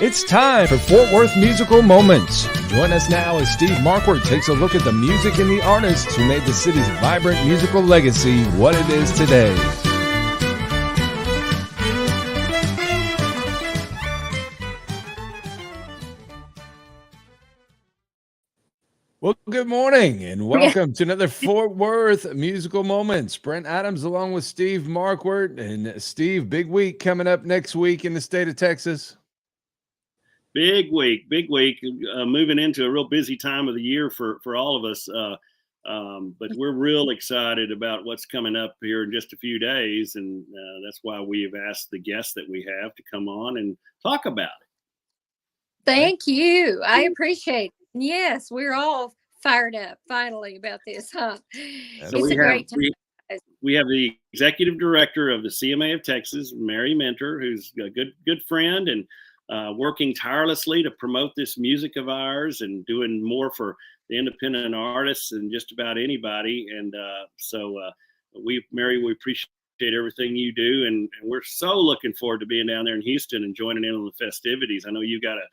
It's time for Fort Worth Musical Moments. Join us now as Steve Markward takes a look at the music and the artists who made the city's vibrant musical legacy what it is today. Well, good morning and welcome to another Fort Worth Musical Moments. Brent Adams along with Steve Markward. And Steve, big week coming up next week in the state of Texas. Big week, moving into a real busy time of the year for all of us. But we're real excited about what's coming up here in just a few days. And that's why we have asked the guests that we have to come on and talk about it. Thank you. I appreciate it. Yes, we're all fired up finally about this, huh? So it's a great time. We have the executive director of the CMA of Texas, Mary Mentor, who's a good friend and working tirelessly to promote this music of ours and doing more for the independent artists than just about anybody. And Mary, we appreciate everything you do. And we're so looking forward to being down there in Houston and joining in on the festivities. I know you got a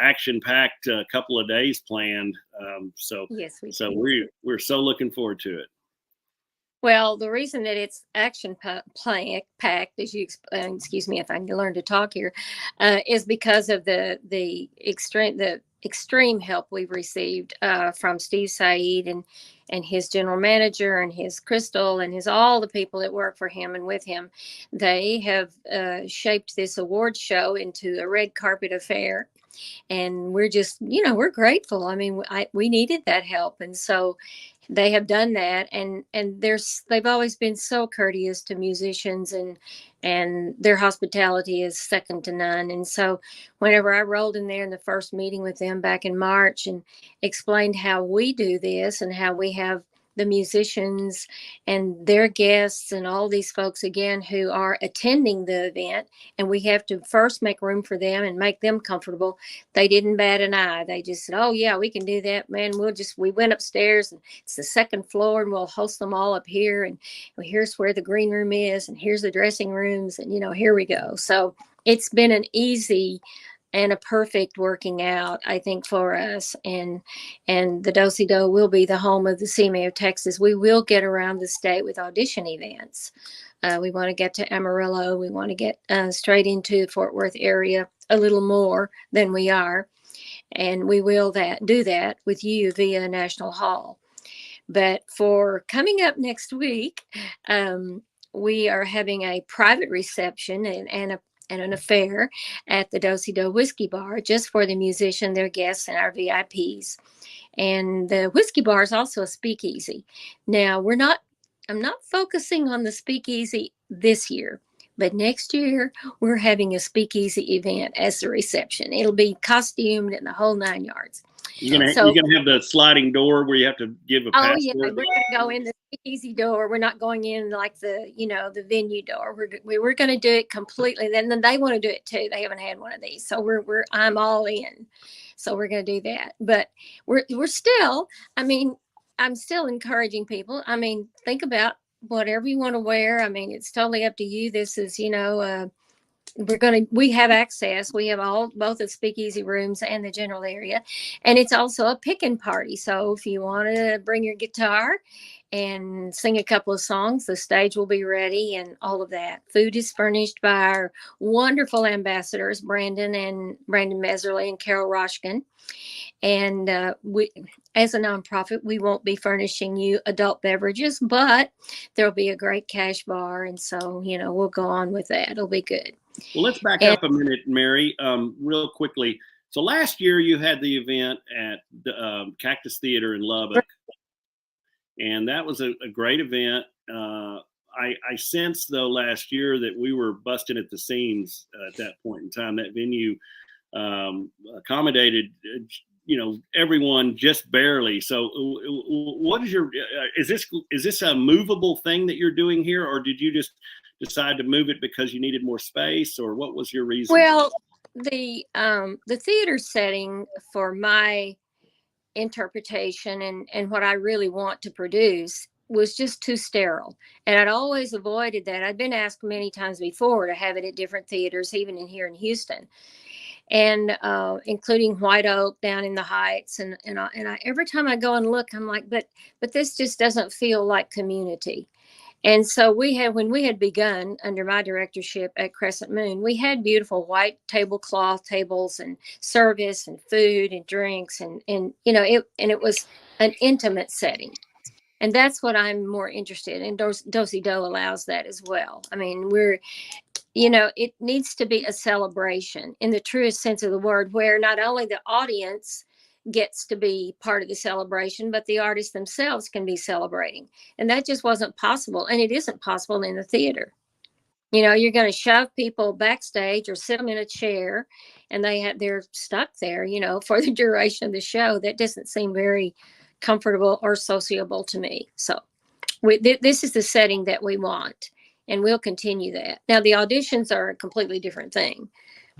action-packed couple of days planned. Yes, we're so looking forward to it. Well, the reason that it's action-packed, as you excuse me if I can learn to talk here, is because of the extreme help we've received from Steve Said and his general manager and his Crystal and all the people that work for him and with him. They have shaped this award show into a red carpet affair. And we're just, we're grateful. I mean, we needed that help. And so they have done that. And they've always been so courteous to musicians and their hospitality is second to none. And so whenever I rolled in there in the first meeting with them back in March and explained how we do this and how we have the musicians and their guests and all these folks again who are attending the event, and we have to first make room for them and make them comfortable. They didn't bat an eye. They just said, "Oh yeah, we can do that, man. We went upstairs and it's the second floor and we'll host them all up here. And here's where the green room is and here's the dressing rooms and here we go." So it's been an easy and a perfect working out, I think, for us. And the Dosey will be the home of the CMA of Texas. We will get around the state with audition events. We want to get to Amarillo. We want to get straight into the Fort Worth area a little more than we are. And we will do that with you via National Hall. But for coming up next week, we are having a private reception and an affair at the Dosey Whiskey Bar just for the musician, their guests, and our VIPs. And the whiskey bar is also a speakeasy. Now, I'm not focusing on the speakeasy this year, but next year we're having a speakeasy event as the reception. It'll be costumed in the whole 9 yards. You're gonna have the sliding door where you have to give a password. Oh yeah, we're gonna go in the easy door. We're not going in like the the venue door. We're gonna do it completely. Then they want to do it too. They haven't had one of these, so I'm all in. So we're gonna do that. But we're still. I mean, I'm still encouraging people. I mean, think about whatever you want to wear. I mean, it's totally up to you. This is we have access. We have both the speakeasy rooms and the general area. And it's also a picking party. So if you want to bring your guitar and sing a couple of songs, the stage will be ready and all of that. Food is furnished by our wonderful ambassadors, Brandon Meserly and Carol Roshkin. And we, as a nonprofit, we won't be furnishing you adult beverages, but there'll be a great cash bar. And so, we'll go on with that. It'll be good. Well, let's back up a minute, Mary, real quickly. So last year you had the event at the Cactus Theater in Lubbock, and that was a great event. I sensed, though, last year that we were busting at the seams at that point in time. That venue accommodated, everyone just barely. So what is is this a movable thing that you're doing here, or did you just decide to move it because you needed more space, or what was your reason? Well, the theater setting for my interpretation and what I really want to produce was just too sterile. And I'd always avoided that. I'd been asked many times before to have it at different theaters, even here in Houston. and including White Oak down in the Heights. And every time I go and look, I'm like, but this just doesn't feel like community. And so when we had begun under my directorship at Crescent Moon, we had beautiful white tablecloth tables and service and food and drinks. And it was an intimate setting. And that's what I'm more interested in. Dosey Do allows that as well. I mean, it needs to be a celebration in the truest sense of the word, where not only the audience gets to be part of the celebration, but the artists themselves can be celebrating. And that just wasn't possible. And it isn't possible in the theater. You're going to shove people backstage or sit them in a chair and they're stuck there, for the duration of the show. That doesn't seem very comfortable or sociable to me. So this is the setting that we want, and we'll continue that. Now, the auditions are a completely different thing.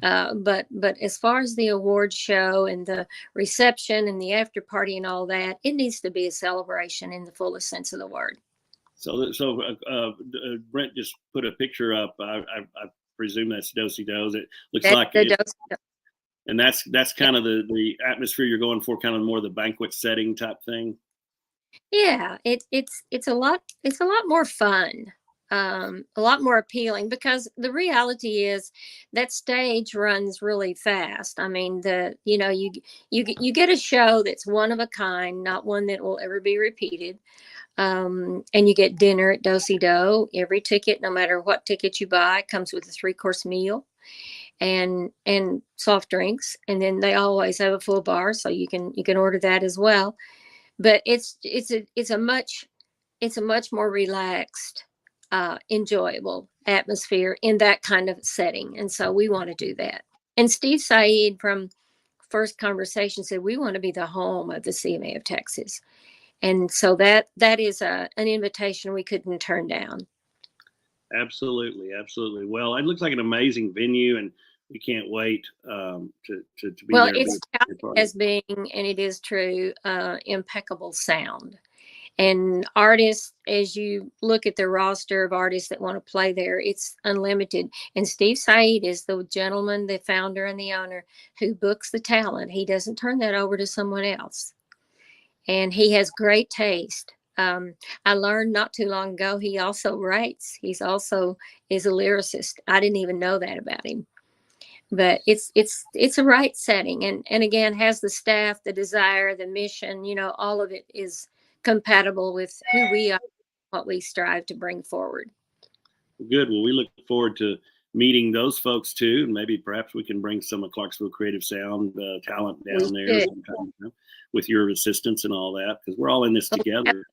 But as far as the awards show and the reception and the after party and all that, it needs to be a celebration in the fullest sense of the word. So Brent just put a picture up. I presume that's Dosey Do. It looks like it, and that's kind of the atmosphere you're going for, kind of more the banquet setting type thing. Yeah, it's a lot more fun. A lot more appealing, because the reality is that stage runs really fast. I mean, you get a show that's one of a kind, not one that will ever be repeated. And you get dinner at Dosey Do. Every ticket, no matter what ticket you buy, comes with a 3-course meal and soft drinks. And then they always have a full bar, so you can order that as well. But it's a much more relaxed, enjoyable atmosphere in that kind of setting. And so we want to do that. And Steve Said from First Conversation said, we want to be the home of the CMA of Texas. And so that is an invitation we couldn't turn down. Absolutely. Well, it looks like an amazing venue, and we can't wait to be well, there. Well, it's touted as being, and it is true, impeccable sound. And artists, as you look at the roster of artists that want to play there, it's unlimited. And Steve Said is the gentleman, the founder and the owner, who books the talent. He doesn't turn that over to someone else. And he has great taste. I learned not too long ago, he also writes. He's also is a lyricist. I didn't even know that about him. But it's a right setting. And again, has the staff, the desire, the mission, all of it is compatible with who we are, what we strive to bring forward. Good. Well, we look forward to meeting those folks too, and maybe perhaps we can bring some of Clarksville Creative Sound talent down there sometime, with your assistance and all that, because we're all in this together.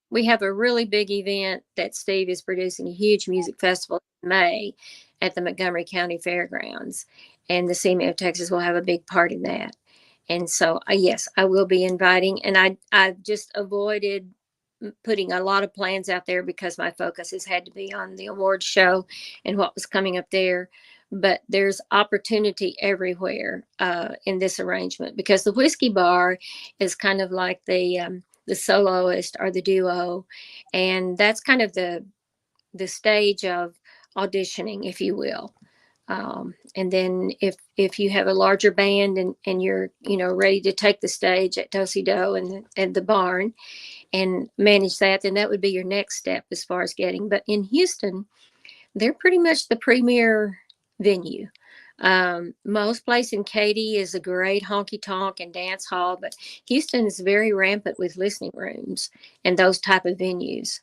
We have a really big event that Steve is producing, a huge music festival in May at the Montgomery County Fairgrounds, and the CMA of Texas will have a big part in that. And so, yes, I will be inviting, and I've just avoided putting a lot of plans out there because my focus has had to be on the awards show and what was coming up there. But there's opportunity everywhere in this arrangement, because the whiskey bar is kind of like the soloist or the duo, and that's kind of the stage of auditioning, if you will. And then if you have a larger band and you're, ready to take the stage at Dosey Do and the barn and manage that, then that would be your next step as far as getting. But in Houston, they're pretty much the premier venue. Most place in Katy is a great honky tonk and dance hall, but Houston is very rampant with listening rooms and those type of venues.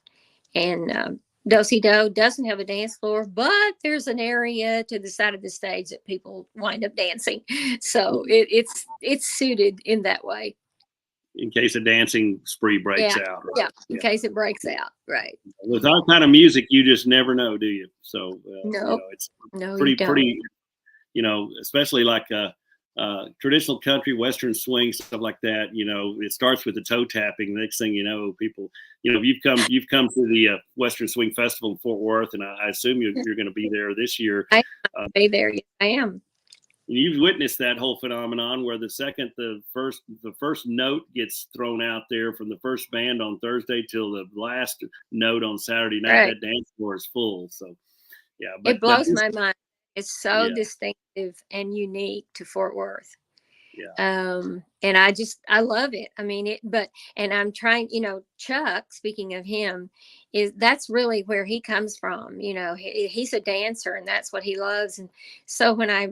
And Dosey Do doesn't have a dance floor, but there's an area to the side of the stage that people wind up dancing. So it's suited in that way. In case a dancing spree breaks out. Right? Yeah, in case it breaks out, right. With our kind of music, you just never know, do you? So no, it's pretty, especially like traditional country, Western swing, stuff like that. It starts with the toe tapping. Next thing you know, people, you've come to the Western Swing Festival in Fort Worth, and I assume you're going to be there this year. I be there. Yes, I am. You've witnessed that whole phenomenon where the first note gets thrown out there from the first band on Thursday till the last note on Saturday night. Right. That dance floor is full. So, yeah, it blows my mind. It's so Yeah. distinctive and unique to Fort Worth. Yeah. And I love it. I mean, and I'm trying, Chuck, speaking of him, that's really where he comes from. He's a dancer and that's what he loves. And so when I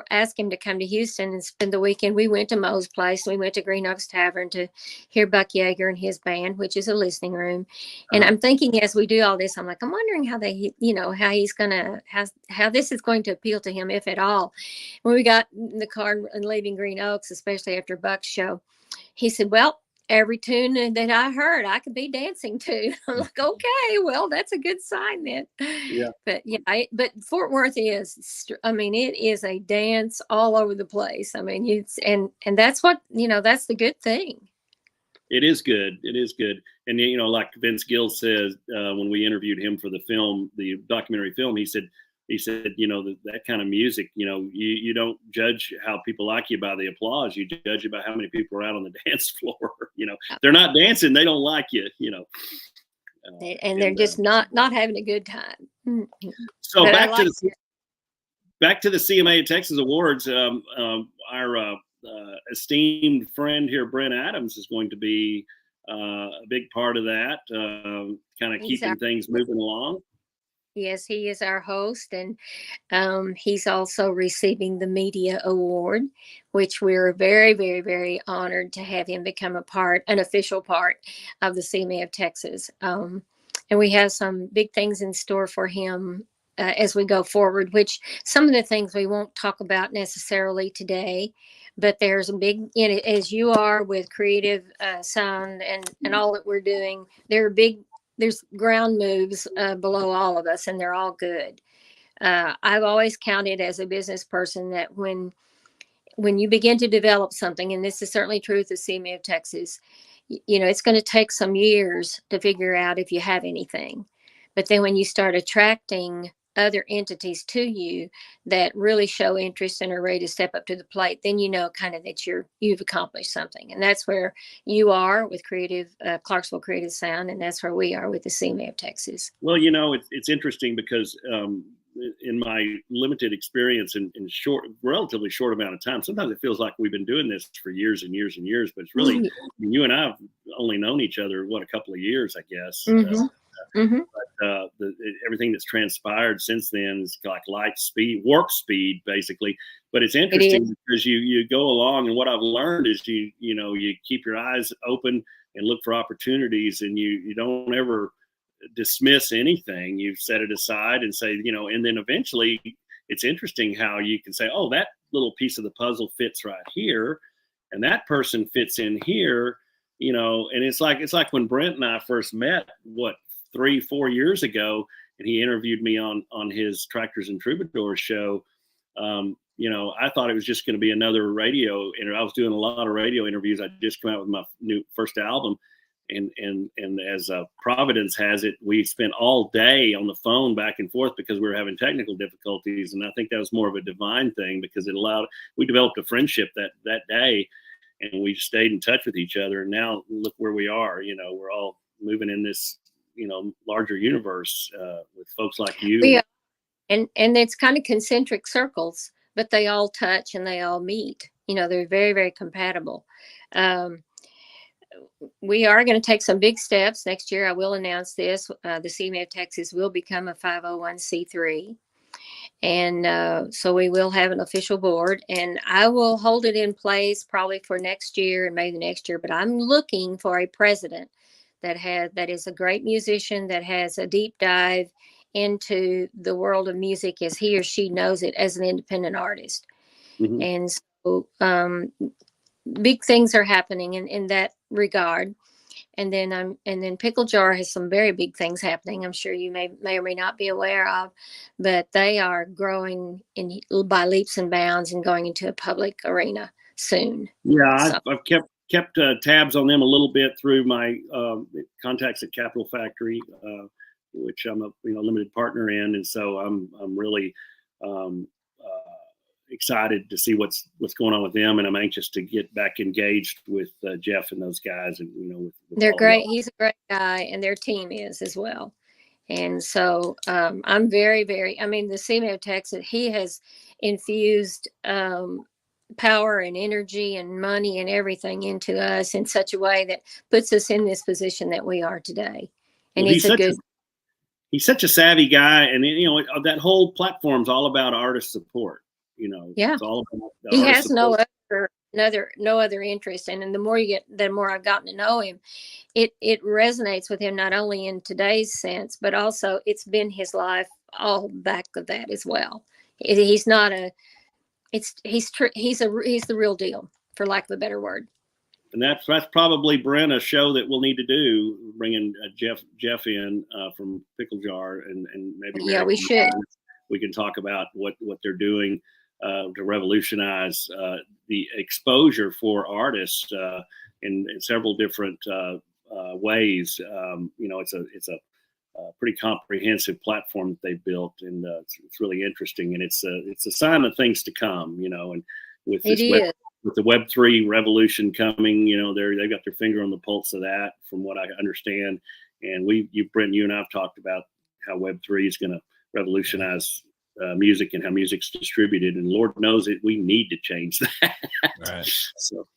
asked him to come to Houston and spend the weekend, we went to Moe's Place. We went to Green Oaks Tavern to hear Buck Yeager and his band, which is a listening room. And I'm thinking as we do all this, I'm like, I'm wondering how how he's going to, how this is going to appeal to him, if at all. When we got in the car and leaving Green Oaks, especially after Buck's show, he said, well, every tune that I heard, I could be dancing to. I'm like, okay, well, that's a good sign then. Yeah. But but Fort Worth is, it is a dance all over the place. I mean, and that's what, that's the good thing. It is good. It is good. And, like Vince Gill says, when we interviewed him for the film, the documentary film, he said, that kind of music, you don't judge how people like you by the applause. You judge about how many people are out on the dance floor. They're not dancing. They don't like you, and they're just not having a good time. So back to the CMA of Texas Awards. Our esteemed friend here, Brent Adams, is going to be a big part of that, kind of keeping things moving along. Yes, he is our host, and he's also receiving the Media Award, which we're very, very, very honored to have him become an official part of the CMA of Texas. And we have some big things in store for him as we go forward, which some of the things we won't talk about necessarily today, but there's a big, as you are with creative sound and all that we're doing, there's ground moves below all of us, and they're all good. I've always counted as a business person that when you begin to develop something, and this is certainly true with the CMA of Texas, it's going to take some years to figure out if you have anything. But then when you start attracting other entities to you that really show interest and are ready to step up to the plate, then kind of that you've accomplished something. And that's where you are with Clarksville Creative Sound, and that's where we are with the CMA of Texas. Well, it's interesting because in my limited experience in relatively short amount of time, sometimes it feels like we've been doing this for years and years and years, but it's really, you and I have only known each other, a couple of years, I guess. But everything that's transpired since then is like warp speed, basically. But it's interesting because you go along, and what I've learned is you keep your eyes open and look for opportunities, and you don't ever dismiss anything. You set it aside and say, and then eventually it's interesting how you can say, oh, that little piece of the puzzle fits right here, and that person fits in here, and it's like when Brent and I first met, 3-4 years ago, and he interviewed me on his Tractors and Troubadours show. I thought it was just going to be another radio interview. I was doing a lot of radio interviews. I just come out with my first album, and as Providence has it, we spent all day on the phone back and forth because we were having technical difficulties, and I think that was more of a divine thing because we developed a friendship that day, and we stayed in touch with each other. And now look where we are. We're all moving in this larger universe with folks like you. Yeah. And it's kind of concentric circles, but they all touch and they all meet. They're very, very compatible. We are going to take some big steps next year. I will announce this. The CMA of Texas will become a 501c3. And so we will have an official board, and I will hold it in place probably for next year and maybe the next year. But I'm looking for a president that is a great musician, that has a deep dive into the world of music as he or she knows it as an independent artist. Mm-hmm. And so big things are happening in that regard. And then Pickle Jar has some very big things happening. I'm sure you may or may not be aware of, but they are growing by leaps and bounds and going into a public arena soon. Yeah, I've kept tabs on them a little bit through my contacts at Capital Factory, which I'm a limited partner in, and so I'm really excited to see what's going on with them, and I'm anxious to get back engaged with Jeff and those guys. And with they're great. He's a great guy, and their team is as well. And so I'm very, very, I mean, the CMA of Texas, he has infused power and energy and money and everything into us in such a way that puts us in this position that we are today. And Well, it's a good. He's such a savvy guy, and that whole platform's all about artist support. Yeah. It's all about He artist has no support. other interest. And the more the more I've gotten to know him, it resonates with him, not only in today's sense, but also it's been his life all back of that as well. He's not he's the real deal, for lack of a better word. And that's probably, Brent, a show that we'll need to do, bringing Jeff in from Pickle Jar, and maybe we should. We can talk about what they're doing to revolutionize the exposure for artists in several different ways. It's a pretty comprehensive platform that they've built, and it's really interesting, and it's a sign of things to come. And with this with the Web3 revolution coming, they've got their finger on the pulse of that, from what I understand. And Brent, you and I have talked about how Web3 is going to revolutionize music and how music's distributed. And Lord knows it, we need to change that. Right. So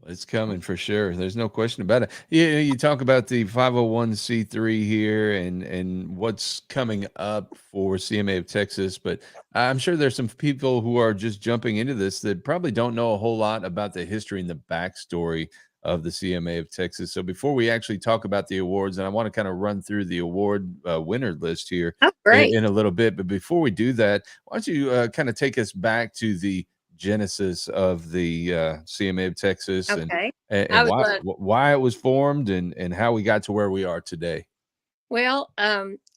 it's coming for sure. There's no question about it. You talk about the 501c3 here and what's coming up for CMA of Texas, but I'm sure there's some people who are just jumping into this that probably don't know a whole lot about the history and the backstory of the CMA of Texas. So before we actually talk about the awards, and I want to kind of run through the award winner list here in a little bit, but before we do that, why don't you kind of take us back to the genesis of the CMA of Texas, and why it was formed, and how we got to where we are today. Well,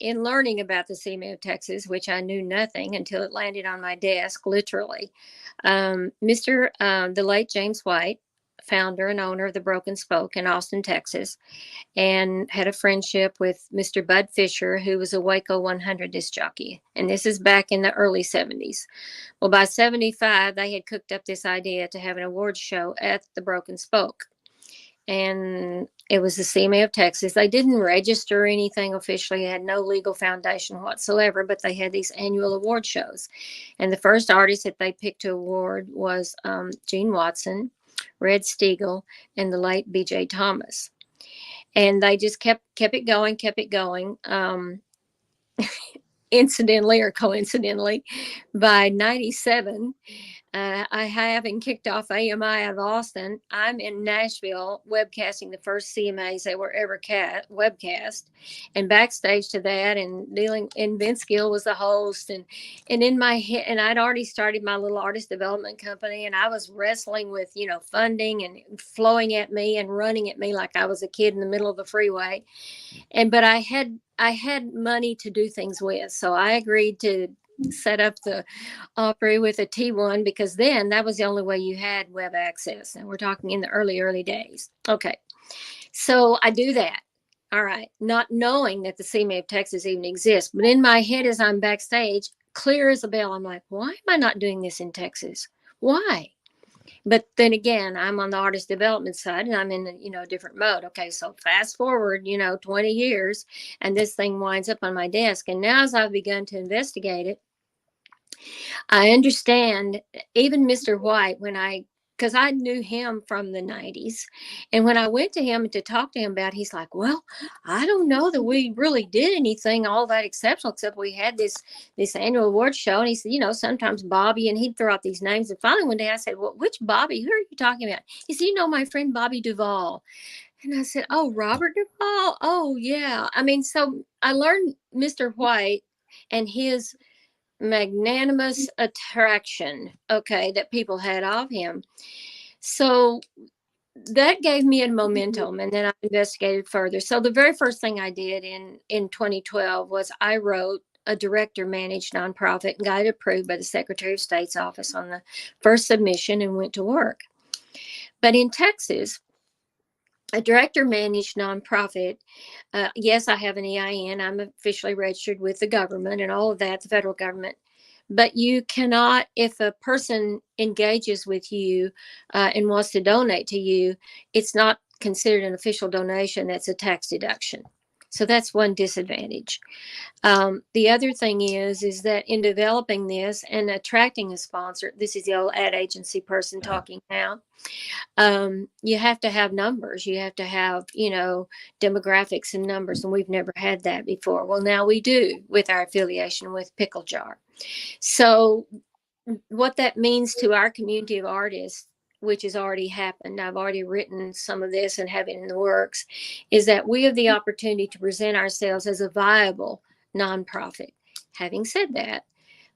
in learning about the CMA of Texas, which I knew nothing until it landed on my desk, literally, the late James White, founder and owner of the Broken Spoke in Austin, Texas, and had a friendship with Mr. Bud Fisher, who was a Waco 100 disc jockey. And this is back in the early 70s. Well, by 75, they had cooked up this idea to have an awards show at the Broken Spoke. And it was the CMA of Texas. They didn't register anything officially, had no legal foundation whatsoever, but they had these annual award shows. And the first artist that they picked to award was Gene Watson, Red Steagall, and the late B.J. Thomas. And they just kept it going. Incidentally or coincidentally, by 97, I having kicked off AMI out of Austin, I'm in Nashville webcasting the first CMAs that were ever webcast, and backstage to that, and Vince Gill was the host, and in my head, and I'd already started my little artist development company, and I was wrestling with funding and flowing at me and running at me like I was a kid in the middle of the freeway, but I had money to do things with, so I agreed to set up the Opry with a T1, because then that was the only way you had web access, and we're talking in the early days. Okay, so I do that, all right, not knowing that the CMA of Texas even exists, but in my head as I'm backstage, clear as a bell, I'm like, why am I not doing this in Texas? Why? But then again, I'm on the artist development side, and I'm in a different mode. Okay, so fast forward 20 years, and this thing winds up on my desk, and now as I've begun to investigate it, I understand even Mr. White, because I knew him from the 90s. And when I went to him to talk to him about it, he's like, well, I don't know that we really did anything all that exceptional, except we had this annual award show. And he said, sometimes Bobby, and he'd throw out these names. And finally one day I said, well, which Bobby? Who are you talking about? He said, my friend Bobby Duvall. And I said, oh, Robert Duvall? Oh, yeah. I mean, so I learned Mr. White and his magnanimous attraction, that people had of him. So that gave me a momentum, and then I investigated further. So the very first thing I did in 2012 was I wrote a director managed nonprofit and got it approved by the Secretary of State's office on the first submission and went to work. But in Texas, a director managed nonprofit, yes, I have an EIN. I'm officially registered with the government and all of that, the federal government. But you cannot, if a person engages with you and wants to donate to you, it's not considered an official donation. That's a tax deduction. So that's one disadvantage. The other thing is that in developing this and attracting a sponsor, this is the old ad agency person talking now. You have to have numbers. You have to have, demographics and numbers, and we've never had that before. Well, now we do with our affiliation with Pickle Jar. So what that means to our community of artists, which has already happened, I've already written some of this and have it in the works, is that we have the opportunity to present ourselves as a viable nonprofit. Having said that,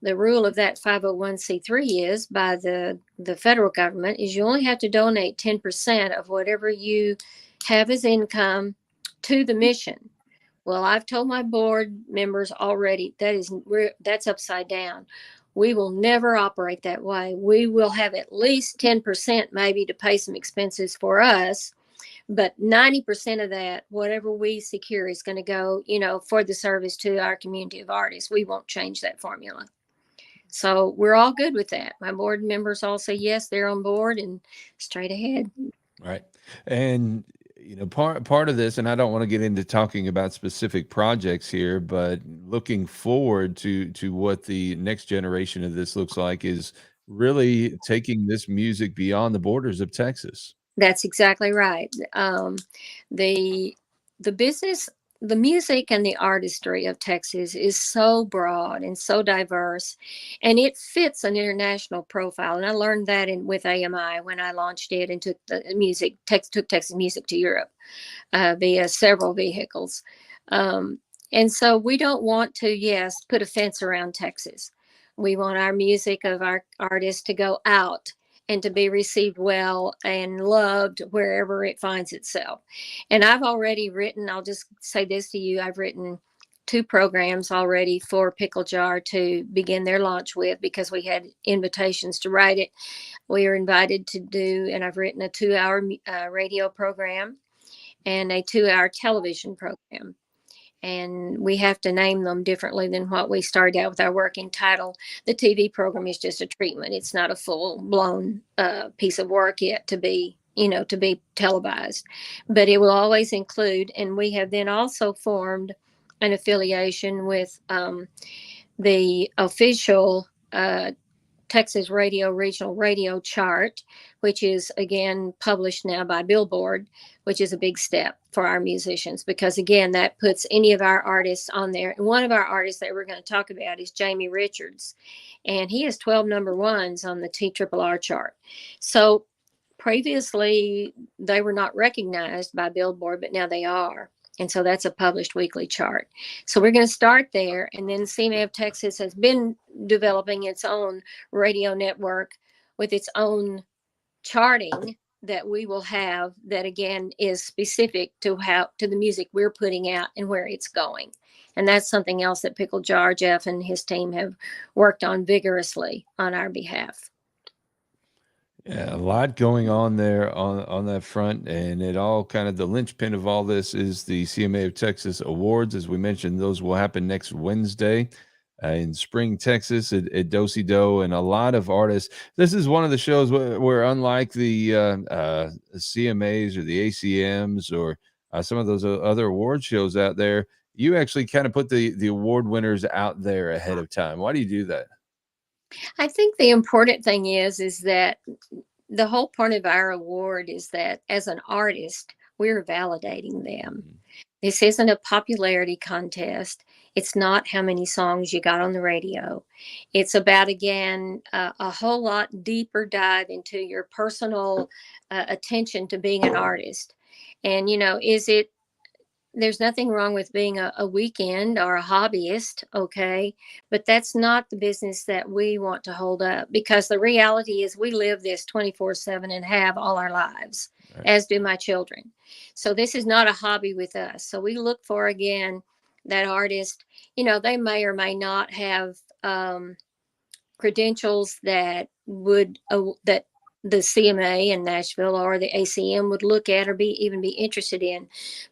the rule of that 501c3 is by the federal government is you only have to donate 10% of whatever you have as income to the mission. Well, I've told my board members already that's upside down. We will never operate that way. We will have at least 10% maybe to pay some expenses for us, but 90% of that, whatever we secure, is going to go, for the service to our community of artists. We won't change that formula. So we're all good with that. My board members all say yes, they're on board and straight ahead. Right. And part of this, and I don't want to get into talking about specific projects here, but looking forward to what the next generation of this looks like is really taking this music beyond the borders of Texas. That's exactly right. The business, the music and the artistry of Texas is so broad and so diverse, and it fits an international profile. And I learned that with AMI when I launched it and took took Texas music to Europe via several vehicles. And so we don't want to, put a fence around Texas. We want our music of our artists to go out and to be received well and loved wherever it finds itself. And I've already written, I'll just say this to you, I've written 2 programs already for Pickle Jar to begin their launch with, because we had invitations to write it. We were invited to do, and I've written a 2-hour radio program and a 2-hour television program. And we have to name them differently than what we started out with our working title. The TV program is just a treatment. It's not a full-blown piece of work yet to be televised. But it will always include, and we have then also formed an affiliation with the official Texas Radio Regional Radio Chart, which is again published now by Billboard, which is a big step for our musicians, because again, that puts any of our artists on there. And one of our artists that we're going to talk about is Jamie Richards, and he has 12 number ones on the TRRR chart. So previously they were not recognized by Billboard, but now they are. And so that's a published weekly chart. So we're going to start there. And then CMA of Texas has been developing its own radio network with its own charting that we will have, that again is specific to the music we're putting out and where it's going. And that's something else that Pickle Jar, Jeff and his team have worked on vigorously on our behalf. Yeah, a lot going on there on that front, and it all kind of the linchpin of all this is the CMA of Texas Awards. As we mentioned, those will happen next Wednesday in Spring, Texas at Dosey Do, and a lot of artists. This is one of the shows where unlike the CMAs or the ACMs or some of those other award shows out there, you actually kind of put the award winners out there ahead of time. Why do you do that? I think the important thing is that the whole point of our award is that as an artist, we're validating them. Mm-hmm. This isn't a popularity contest. It's not how many songs you got on the radio. It's about, again, a whole lot deeper dive into your personal attention to being an artist. And, there's nothing wrong with being a weekend or a hobbyist, okay? But that's not the business that we want to hold up, because the reality is we live this 24/7 and have all our lives, right, as do my children. So this is not a hobby with us. So we look for, again, that artist, they may or may not have credentials that would that the CMA in Nashville or the ACM would look at or even be interested in.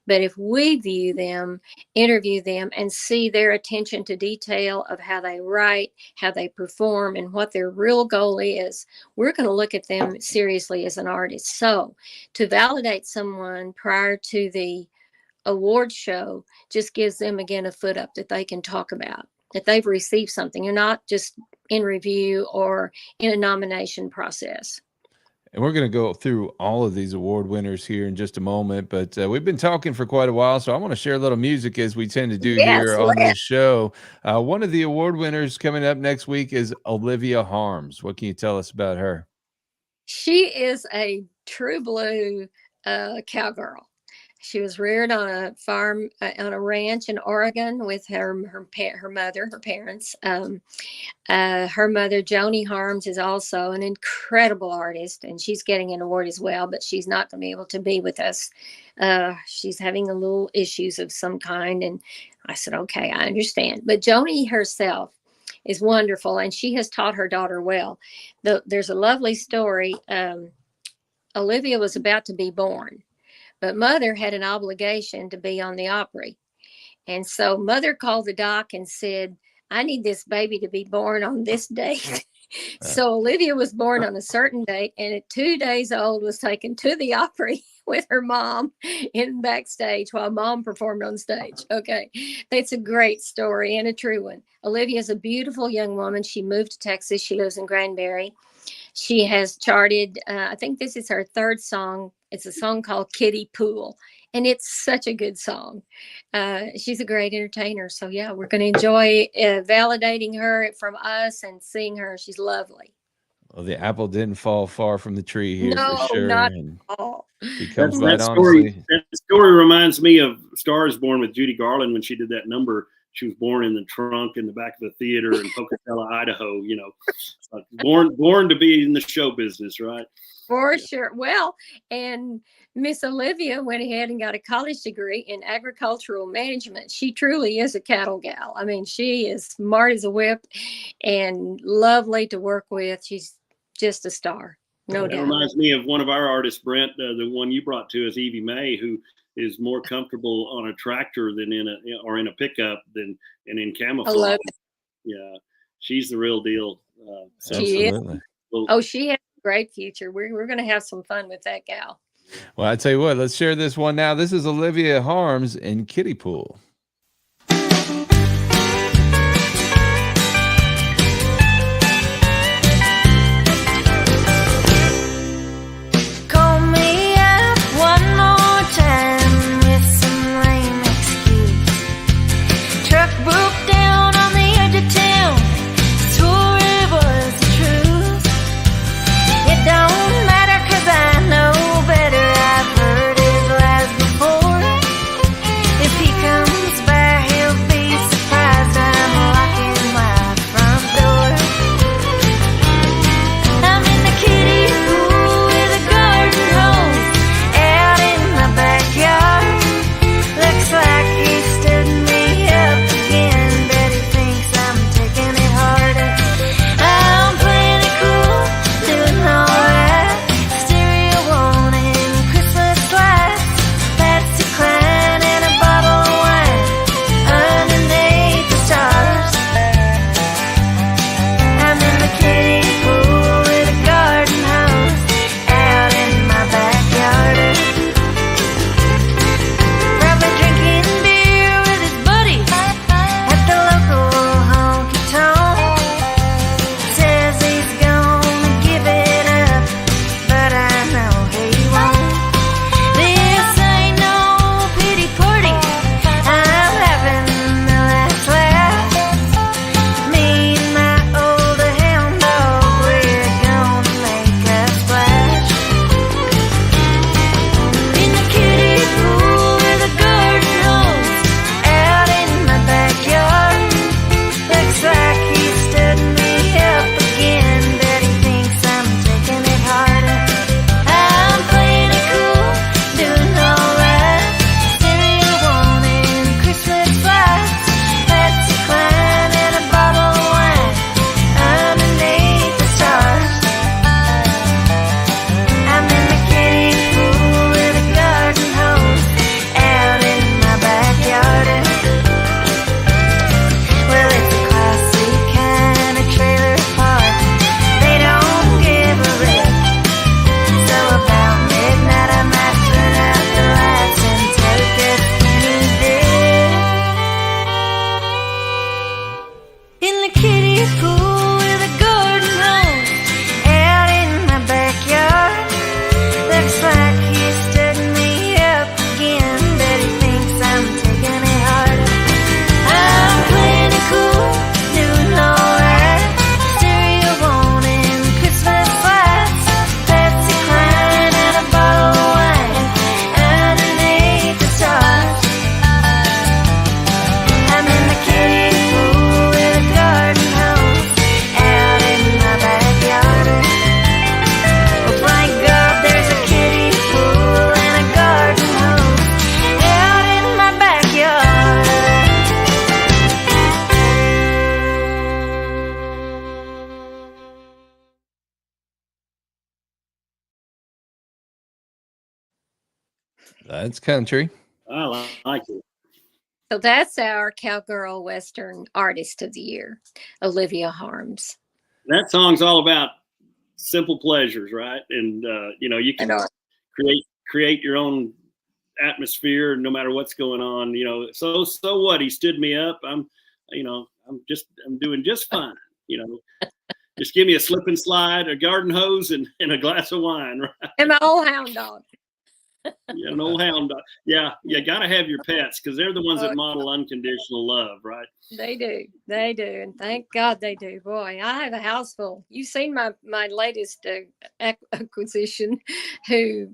But if we view them, interview them, and see their attention to detail of how they write, how they perform, and what their real goal is, we're going to look at them seriously as an artist. So to validate someone prior to the award show just gives them again a foot up that they can talk about, that they've received something. You're not just in review or in a nomination process. And we're going to go through all of these award winners here in just a moment, but we've been talking for quite a while, so I want to share a little music as we tend to do here on this show. One of the award winners coming up next week is Olivia Harms. What can you tell us about her? She is a true blue cowgirl. She was reared on a farm, on a ranch in Oregon with her mother, her parents. Her mother, Joni Harms, is also an incredible artist, and she's getting an award as well, but she's not going to be able to be with us. She's having a little issues of some kind, and I said, okay, I understand. But Joni herself is wonderful, and she has taught her daughter well. There's a lovely story. Olivia was about to be born, but mother had an obligation to be on the Opry. And so mother called the doc and said, I need this baby to be born on this date. So Olivia was born on a certain date, and at 2 days old was taken to the Opry with her mom in backstage while mom performed on stage. Okay. That's a great story and a true one. Olivia is a beautiful young woman. She moved to Texas. She lives in Granbury. She has charted, I think this is her third song. It's a song called Kiddie Pool, and it's such a good song. She's a great entertainer. So, yeah, we're going to enjoy validating her from us and seeing her. She's lovely. Well, the apple didn't fall far from the tree here for sure. Not at all. Because that story reminds me of Star is Born with Judy Garland when she did that number. She was born in the trunk in the back of the theater in Pocatello, Idaho. You know, born to be in the show business, right? For sure. Well, and Miss Olivia went ahead and got a college degree in agricultural management. She truly is a cattle gal. I mean, she is smart as a whip and lovely to work with. She's just a star. No doubt. That reminds me of one of our artists, Brent, the one you brought to us, Evie May, who is more comfortable on a tractor than in a pickup than in camouflage. I love it. Yeah, she's the real deal. She is. Oh, she has a great future. We're going to have some fun with that gal. Well, I tell you what, let's share this one now. This is Olivia Harms in Kiddie Pool. If he comes That's country. I like it. So that's our cowgirl Western artist of the year, Olivia Harms. That song's all about simple pleasures, right? And you can create your own atmosphere no matter what's going on. So what? He stood me up. I'm doing just fine. Just give me a slip and slide, a garden hose, and a glass of wine, right? And my old hound dog. Yeah, an old hound dog. Yeah, you got to have your pets because they're the ones that model unconditional love, right? They do, and thank God they do. Boy, I have a house full. You've seen my latest acquisition, who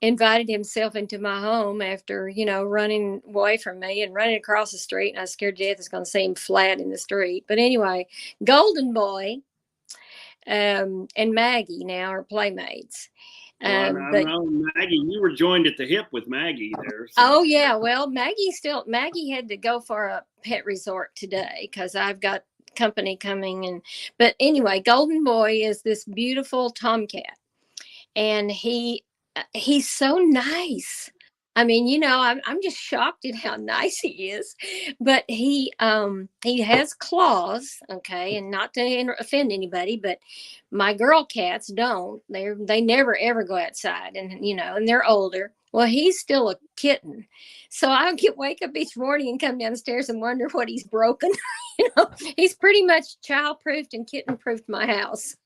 invited himself into my home after running away from me and running across the street, and I was scared to death it's going to see him flat in the street. But anyway, Golden Boy and Maggie now are playmates. I know, Maggie, you were joined at the hip with Maggie there. So. Oh yeah, well, Maggie had to go for a pet resort today because I've got company coming. But anyway, Golden Boy is this beautiful tomcat, and he's so nice. I mean, I'm just shocked at how nice he is. But he has claws, okay, and not to offend anybody, but my girl cats don't. They never ever go outside, and they're older. Well, he's still a kitten, so I wake up each morning and come downstairs and wonder what he's broken. He's pretty much child-proofed and kitten-proofed my house.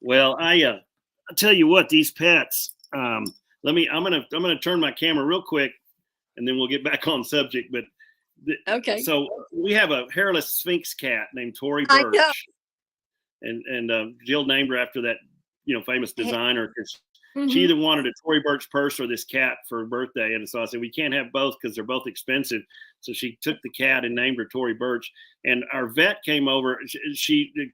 Well, I tell you what, these pets. I'm gonna turn my camera real quick, and then we'll get back on subject. But okay. So we have a hairless Sphinx cat named Tory Burch, and Jill named her after that famous designer because she either wanted a Tory Burch purse or this cat for her birthday, and so I said we can't have both because they're both expensive. So she took the cat and named her Tory Burch. And our vet came over.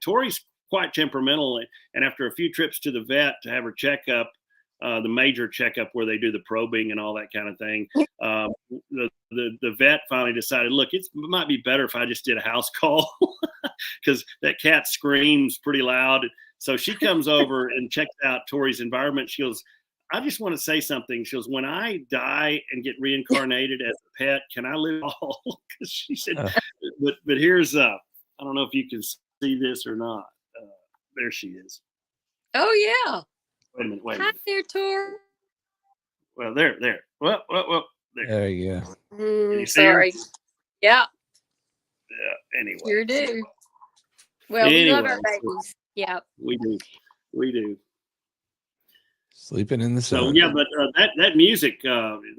Tory's quite temperamental, and after a few trips to the vet to have her check up. The major checkup where they do the probing and all that kind of thing. The vet finally decided, look, it might be better if I just did a house call because that cat screams pretty loud. So she comes over and checks out Tori's environment. She goes, I just want to say something. She goes, when I die and get reincarnated as a pet, can I live all? Because she said, but here's, I don't know if you can see this or not. There she is. Oh, yeah. Wait a minute. Hi there, Tor. Well, there. Well, there. There you go. Sorry. Yeah. Yeah. Anyway. Sure do. Well, we love our babies. Yeah. We do. Sleeping in the sun. So yeah, but that music,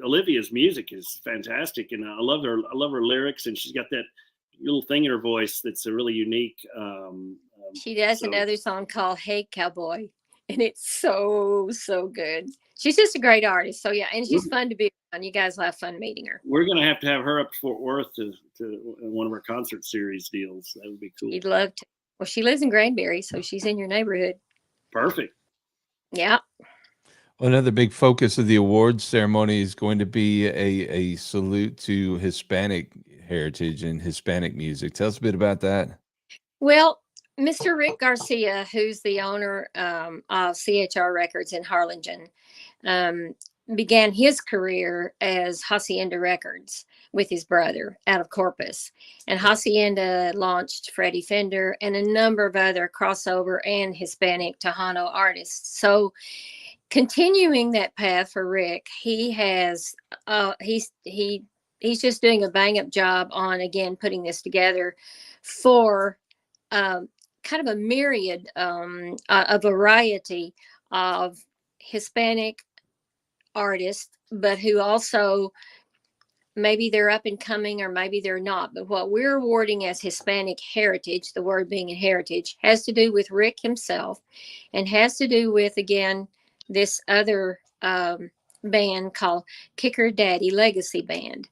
Olivia's music is fantastic, and I love her lyrics, and she's got that little thing in her voice that's a really unique. She does another song called "Hey Cowboy." And it's so good. She's just a great artist. So yeah, and she's fun to be around. You guys will have fun meeting her. We're gonna have her up to Fort Worth to one of our concert series deals. That would be cool. You'd love to. Well, she lives in Granbury, so she's in your neighborhood. Perfect. Yeah. Well, another big focus of the awards ceremony is going to be a salute to Hispanic heritage and Hispanic music. Tell us a bit about that. Well, Mr. Rick Garcia, who's the owner of CHR Records in Harlingen, began his career as Hacienda Records with his brother out of Corpus. And Hacienda launched Freddie Fender and a number of other crossover and Hispanic Tejano artists. So continuing that path for Rick, he has he's just doing a bang up job on, again, putting this together for kind of a myriad, a variety of Hispanic artists, but who also maybe they're up and coming or maybe they're not. But what we're awarding as Hispanic heritage, the word being a heritage, has to do with Rick himself and has to do with, again, this other band called Kicker Daddy Legacy Band.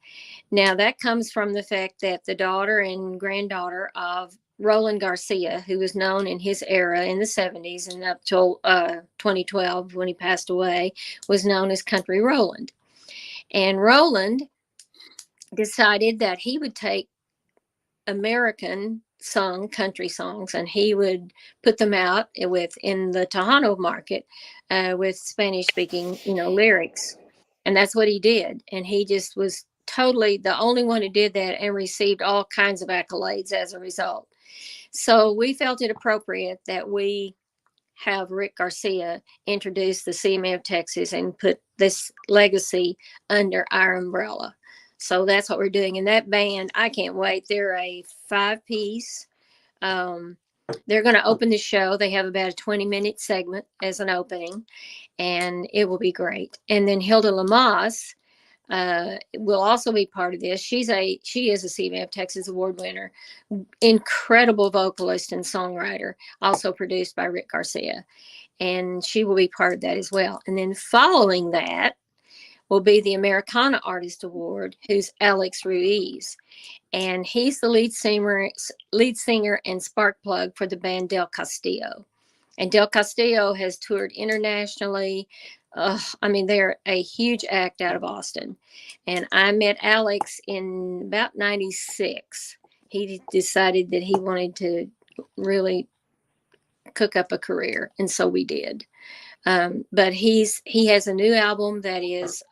Now, that comes from the fact that the daughter and granddaughter of Roland Garcia, who was known in his era in the 70s and up till 2012 when he passed away, was known as Country Roland. And Roland decided that he would take American sung country songs and he would put them out in the Tejano market with Spanish speaking, lyrics. And that's what he did. And he just was totally the only one who did that and received all kinds of accolades as a result. So we felt it appropriate that we have Rick Garcia introduce the CMA of Texas and put this legacy under our umbrella. So that's what we're doing. And that band, I can't wait. They're a 5-piece. They're going to open the show. They have about a 20-minute segment as an opening, and it will be great. And then Hilda Lamas will also be part of this. She is a CMA of Texas Award winner, incredible vocalist and songwriter, also produced by Rick Garcia, and she will be part of that as well. And then following that will be the Americana Artist Award, who's Alex Ruiz, and he's the lead singer and spark plug for the band Del Castillo. And Del Castillo has toured internationally. I mean, they're a huge act out of Austin. And I met Alex in about 96. He decided that he wanted to really cook up a career, and so we did. But he has a new album that is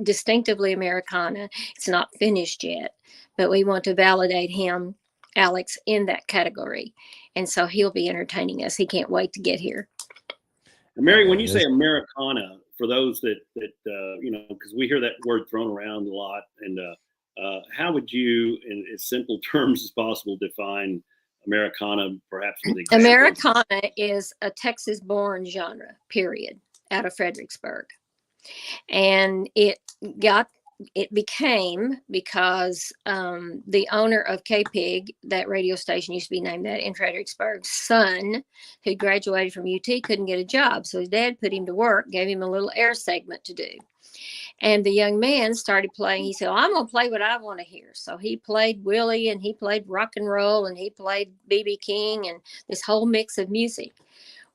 distinctively Americana. It's not finished yet, but we want to validate him, Alex, in that category. And so he'll be entertaining us. He can't wait to get here. Mary, when you say Americana, for those that you know, because we hear that word thrown around a lot, and how would you, in as simple terms as possible, define Americana, perhaps with examples? Americana is a Texas-born genre, period, out of Fredericksburg. And it became because the owner of KPIG, that radio station used to be named that in Fredericksburg, son, who graduated from UT, couldn't get a job. So his dad put him to work, gave him a little air segment to do. And the young man started playing. He said, well, I'm going to play what I want to hear. So he played Willie, and he played rock and roll, and he played B.B. King, and this whole mix of music.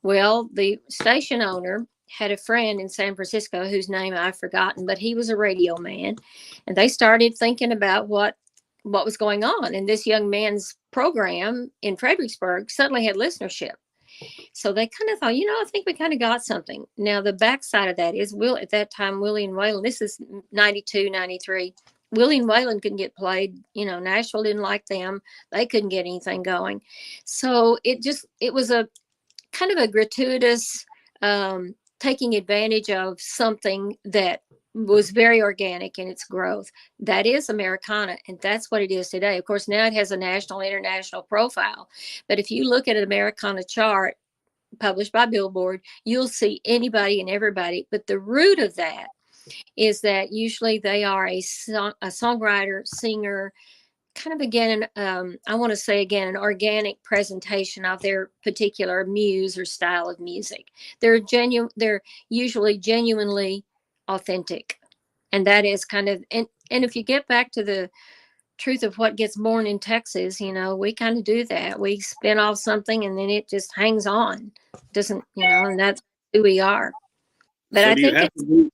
Well, the station owner had a friend in San Francisco whose name I've forgotten, but he was a radio man. And they started thinking about what was going on. And this young man's program in Fredericksburg suddenly had listenership. So they kind of thought, I think we kind of got something. Now, the backside of that is, at that time, Willie and Waylon, this is 92, 93. Willie and Waylon couldn't get played. Nashville didn't like them. They couldn't get anything going. So it was a kind of a gratuitous taking advantage of something that was very organic in its growth. That is Americana, and that's what it is today. Of course, now it has a national, international profile. But if you look at an Americana chart published by Billboard, you'll see anybody and everybody. But the root of that is that usually they are a songwriter, singer, kind of I want to say again, an organic presentation of their particular muse or style of music. They're usually genuinely authentic. And that is kind of, and if you get back to the truth of what gets born in Texas, we kind of do that. We spin off something and then it just hangs on. Doesn't, and that's who we are. But so I think do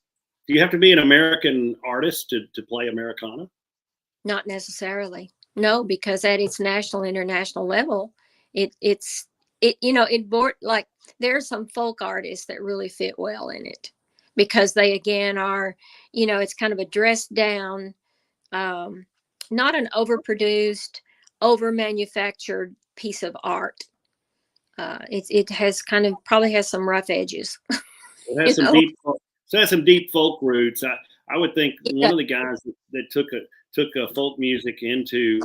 you have to be an American artist to play Americana? Not necessarily. No, because at its national, international level, like there are some folk artists that really fit well in it, because they again are, it's kind of a dressed down, not an overproduced, over manufactured piece of art. It has probably has some rough edges. It has some deep folk roots. I would think one of the guys that took a folk music into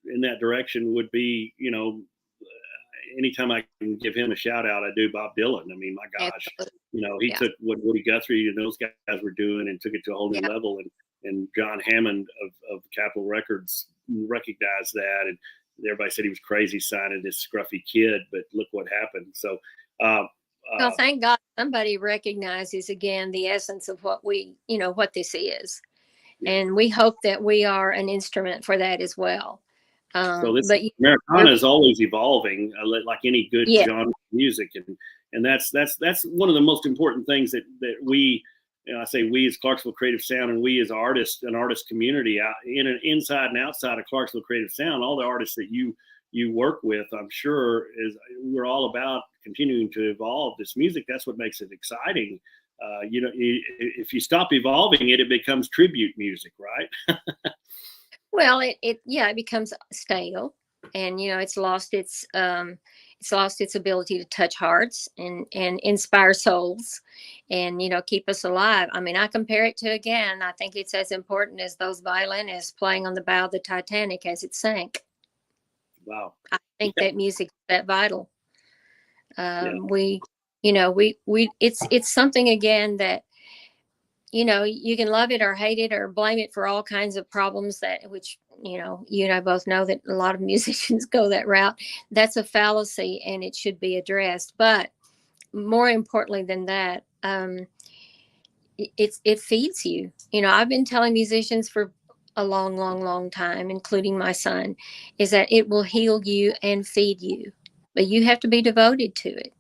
in that direction would be, anytime I can give him a shout out, I do Bob Dylan. I mean, my gosh, he took what Woody Guthrie and those guys were doing and took it to a whole new level. And John Hammond of Capitol Records recognized that, and everybody said he was crazy signing this scruffy kid, but look what happened. So, well, thank God somebody recognizes again the essence of what what this is. And we hope that we are an instrument for that as well. Americana is always evolving, like any good genre of music, and that's one of the most important things that we, I say we as Clarksville Creative Sound, and we as artists, an artist community out inside and outside of Clarksville Creative Sound, all the artists that you work with, I'm sure we're all about continuing to evolve this music. That's what makes it exciting. if you stop evolving it, it becomes tribute music, right? Well, it becomes stale, and it's lost its ability to touch hearts and inspire souls, and keep us alive. I mean, I compare it to, again, I think it's as important as those violinists playing on the bow of the Titanic as it sank. Wow. I think that music is that vital. Yeah. We it's something, again, that you can love it or hate it or blame it for all kinds of problems, which you and I both know that a lot of musicians go that route. That's a fallacy, and it should be addressed. But more importantly than that, it feeds you. I've been telling musicians for a long, long, long time, including my son, is that it will heal you and feed you, but you have to be devoted to it.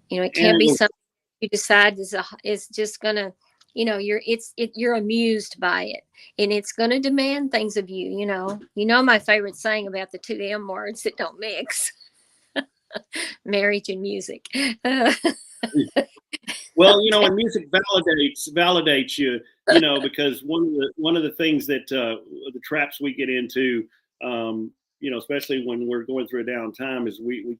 It can't be something you decide is just gonna, you're amused by it, and it's gonna demand things of you. My favorite saying about the two M words that don't mix: marriage and music. Well, and music validates you, because one of the things that the traps we get into, especially when we're going through a down time, is we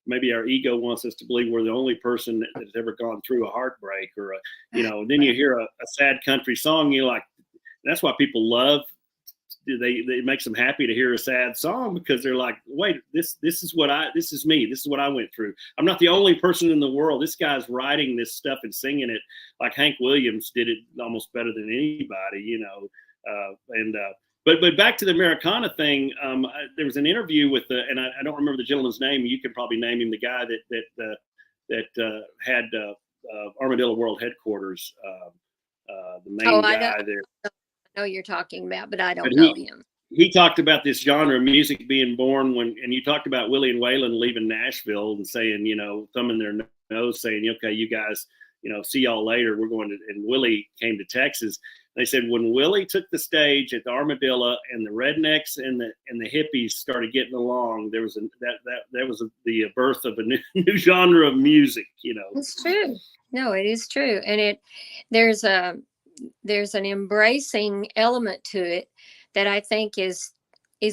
maybe our ego wants us to believe we're the only person that's ever gone through a heartbreak, or then you hear a sad country song, you're like, that's why people love. It makes them happy to hear a sad song, because they're like, wait, this is me. This is what I went through. I'm not the only person in the world. This guy's writing this stuff and singing it like Hank Williams did it almost better than anybody, But back to the Americana thing, there was an interview with and I don't remember the gentleman's name. You could probably name him, the guy that had Armadillo World Headquarters, the main guy there. I know you're talking about, but I don't know him. He talked about this genre of music being born and you talked about Willie and Waylon leaving Nashville and saying, thumbing their nose, saying, okay, you guys, see y'all later. We're going to, and Willie came to Texas. They said when Willie took the stage at the Armadillo and the rednecks and the hippies started getting along, there was the birth of a new genre of music. It's true. No, it is true, and there's an embracing element to it that I think is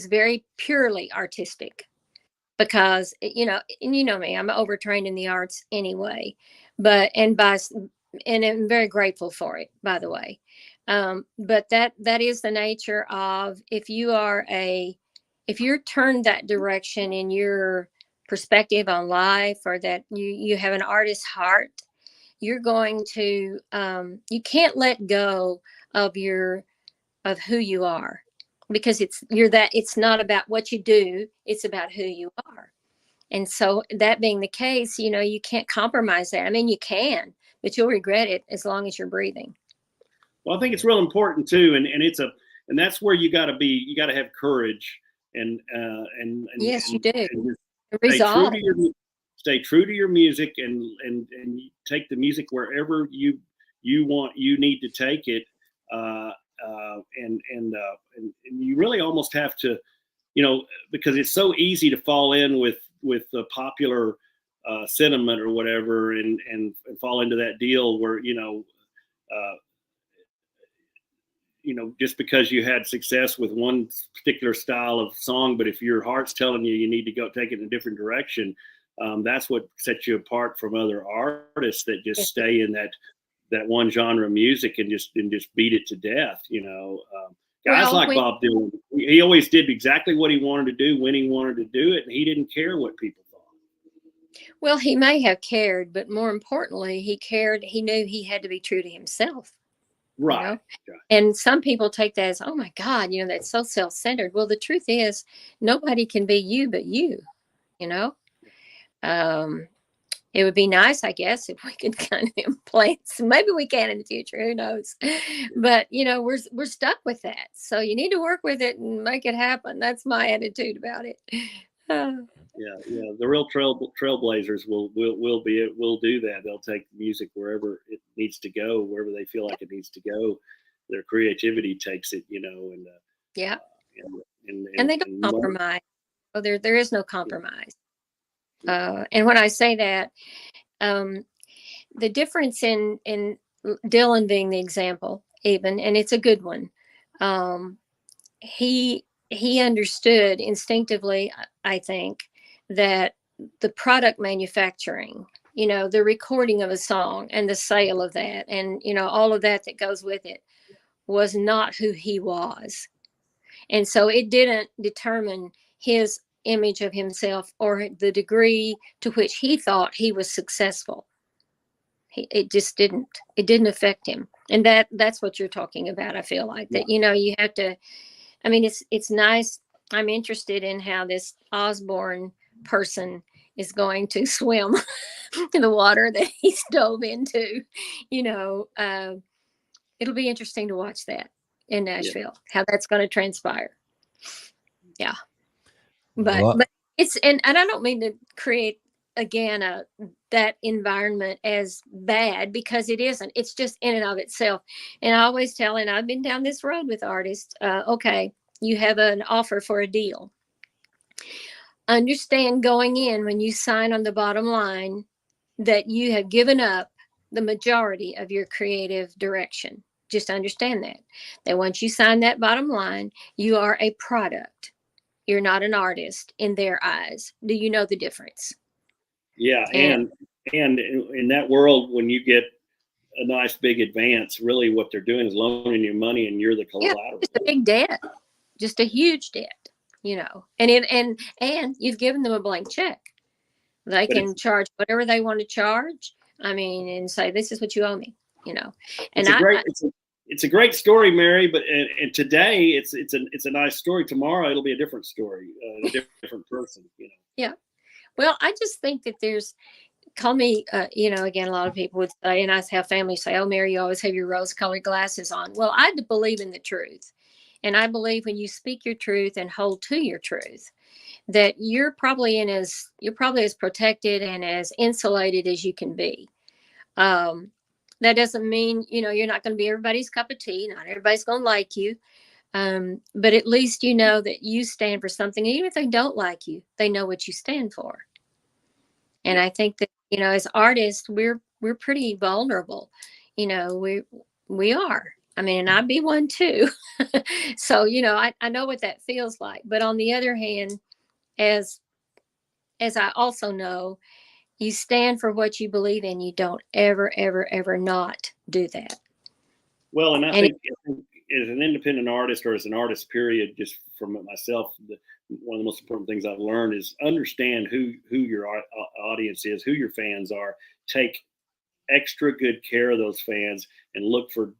very purely artistic, because and me, I'm overtrained in the arts anyway, and I'm very grateful for it, by the way. But that is the nature of, if you're turned that direction in your perspective on life, or that you have an artist's heart, you're going to you can't let go of who you are, because it's not about what you do, it's about who you are. And so, that being the case, you can't compromise that. I mean, you can, but you'll regret it as long as you're breathing. Well, I think it's real important too, and that's where you got to have courage and yes, you do. And resolve. Stay true to your music, and take the music wherever you need to take it, and you really almost have to, because it's so easy to fall in with the popular sentiment or whatever, and fall into that deal where just because you had success with one particular style of song, but if your heart's telling you need to go take it in a different direction, that's what sets you apart from other artists that just stay in that one genre of music and just beat it to death. Guys like Bob Dylan, he always did exactly what he wanted to do when he wanted to do it, and he didn't care what people thought. Well, he may have cared, but more importantly, he knew he had to be true to himself. Right. And some people take that as, oh my God, that's so self-centered. Well, the truth is, nobody can be you but you. It would be nice, I guess, if we could kind of implant. Maybe we can in the future. Who knows? But we're stuck with that. So you need to work with it and make it happen. That's my attitude about it. Yeah. The real trailblazers will do that. They'll take music wherever it needs to go, wherever they feel like it needs to go. Their creativity takes it, and and they don't compromise. Oh, there is no compromise. And when I say that, the difference in Dylan being the example, even, and it's a good one. He understood instinctively, I think, that the product manufacturing, the recording of a song and the sale of that, and all of that goes with it, was not who he was. And so it didn't determine his image of himself or the degree to which he thought he was successful. It just didn't. It didn't affect him. And that's what you're talking about. I feel like that, you have to, I mean, it's nice. I'm interested in how this Osborne person is going to swim in the water that he dove into. It'll be interesting to watch that in Nashville, how that's going to transpire. Yeah. But it's, and I don't mean to create again that environment as bad, because it isn't. It's just in and of itself. And I always tell, and I've been down this road with artists, okay, you have an offer for a deal. Understand going in, when you sign on the bottom line, that you have given up the majority of your creative direction. Just understand that once you sign that bottom line, you are a product. You're not an artist in their eyes. Do you know the difference? Yeah. And in that world, when you get a nice big advance, really what they're doing is loaning you money, and you're the collateral. Just a big debt, just a huge debt, and you've given them a blank check. They can charge whatever they want to charge. I mean, and say, this is what you owe me, And it's a great story, Mary. But and today it's a nice story. Tomorrow it'll be a different story, a different person. Yeah. Well, I just think that call me, again, a lot of people would say, and I have family say, "Oh, Mary, you always have your rose-colored glasses on." Well, I believe in the truth, and I believe when you speak your truth and hold to your truth, that you're probably as protected and as insulated as you can be. That doesn't mean, you're not going to be everybody's cup of tea. Not everybody's going to like you. But at least you know that you stand for something. Even if they don't like you, they know what you stand for. And I think that, as artists, we're pretty vulnerable. We are. I mean, and I'd be one too. So, I know what that feels like. But on the other hand, as I also know, you stand for what you believe in. You don't ever, ever, ever not do that. Well, and I think as an independent artist, or as an artist, period, just from myself, one of the most important things I've learned is understand who your audience is, who your fans are. Take extra good care of those fans, and look for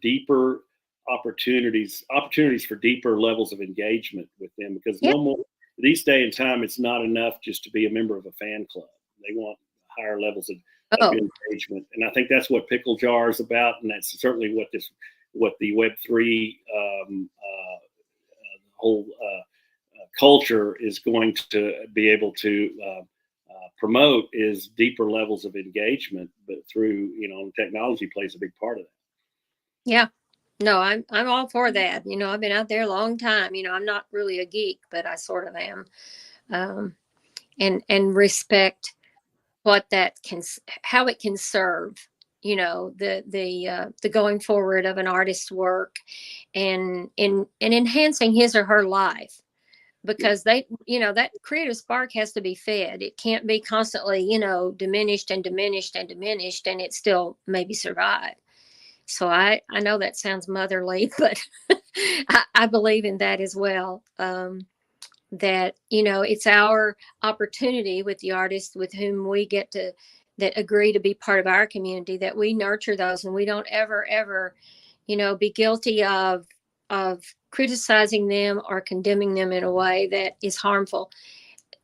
deeper opportunities for deeper levels of engagement with them. Because no more these day and time, it's not enough just to be a member of a fan club. They want higher levels of engagement, and I think that's what Pickle Jar is about, and that's certainly what the Web3 whole culture is going to be able to promote, is deeper levels of engagement, but through technology plays a big part of that. Yeah. No, I'm all for that. I've been out there a long time. I'm not really a geek, but I sort of am, and respect what how it can serve, the going forward of an artist's work, and in enhancing his or her life, because that creative spark has to be fed. It can't be constantly, diminished and diminished and diminished, and it still maybe survive. So I know that sounds motherly, but I believe in that as well. That, it's our opportunity with the artists with whom we get to, that agree to be part of our community, that we nurture those, and we don't ever, be guilty of criticizing them or condemning them in a way that is harmful.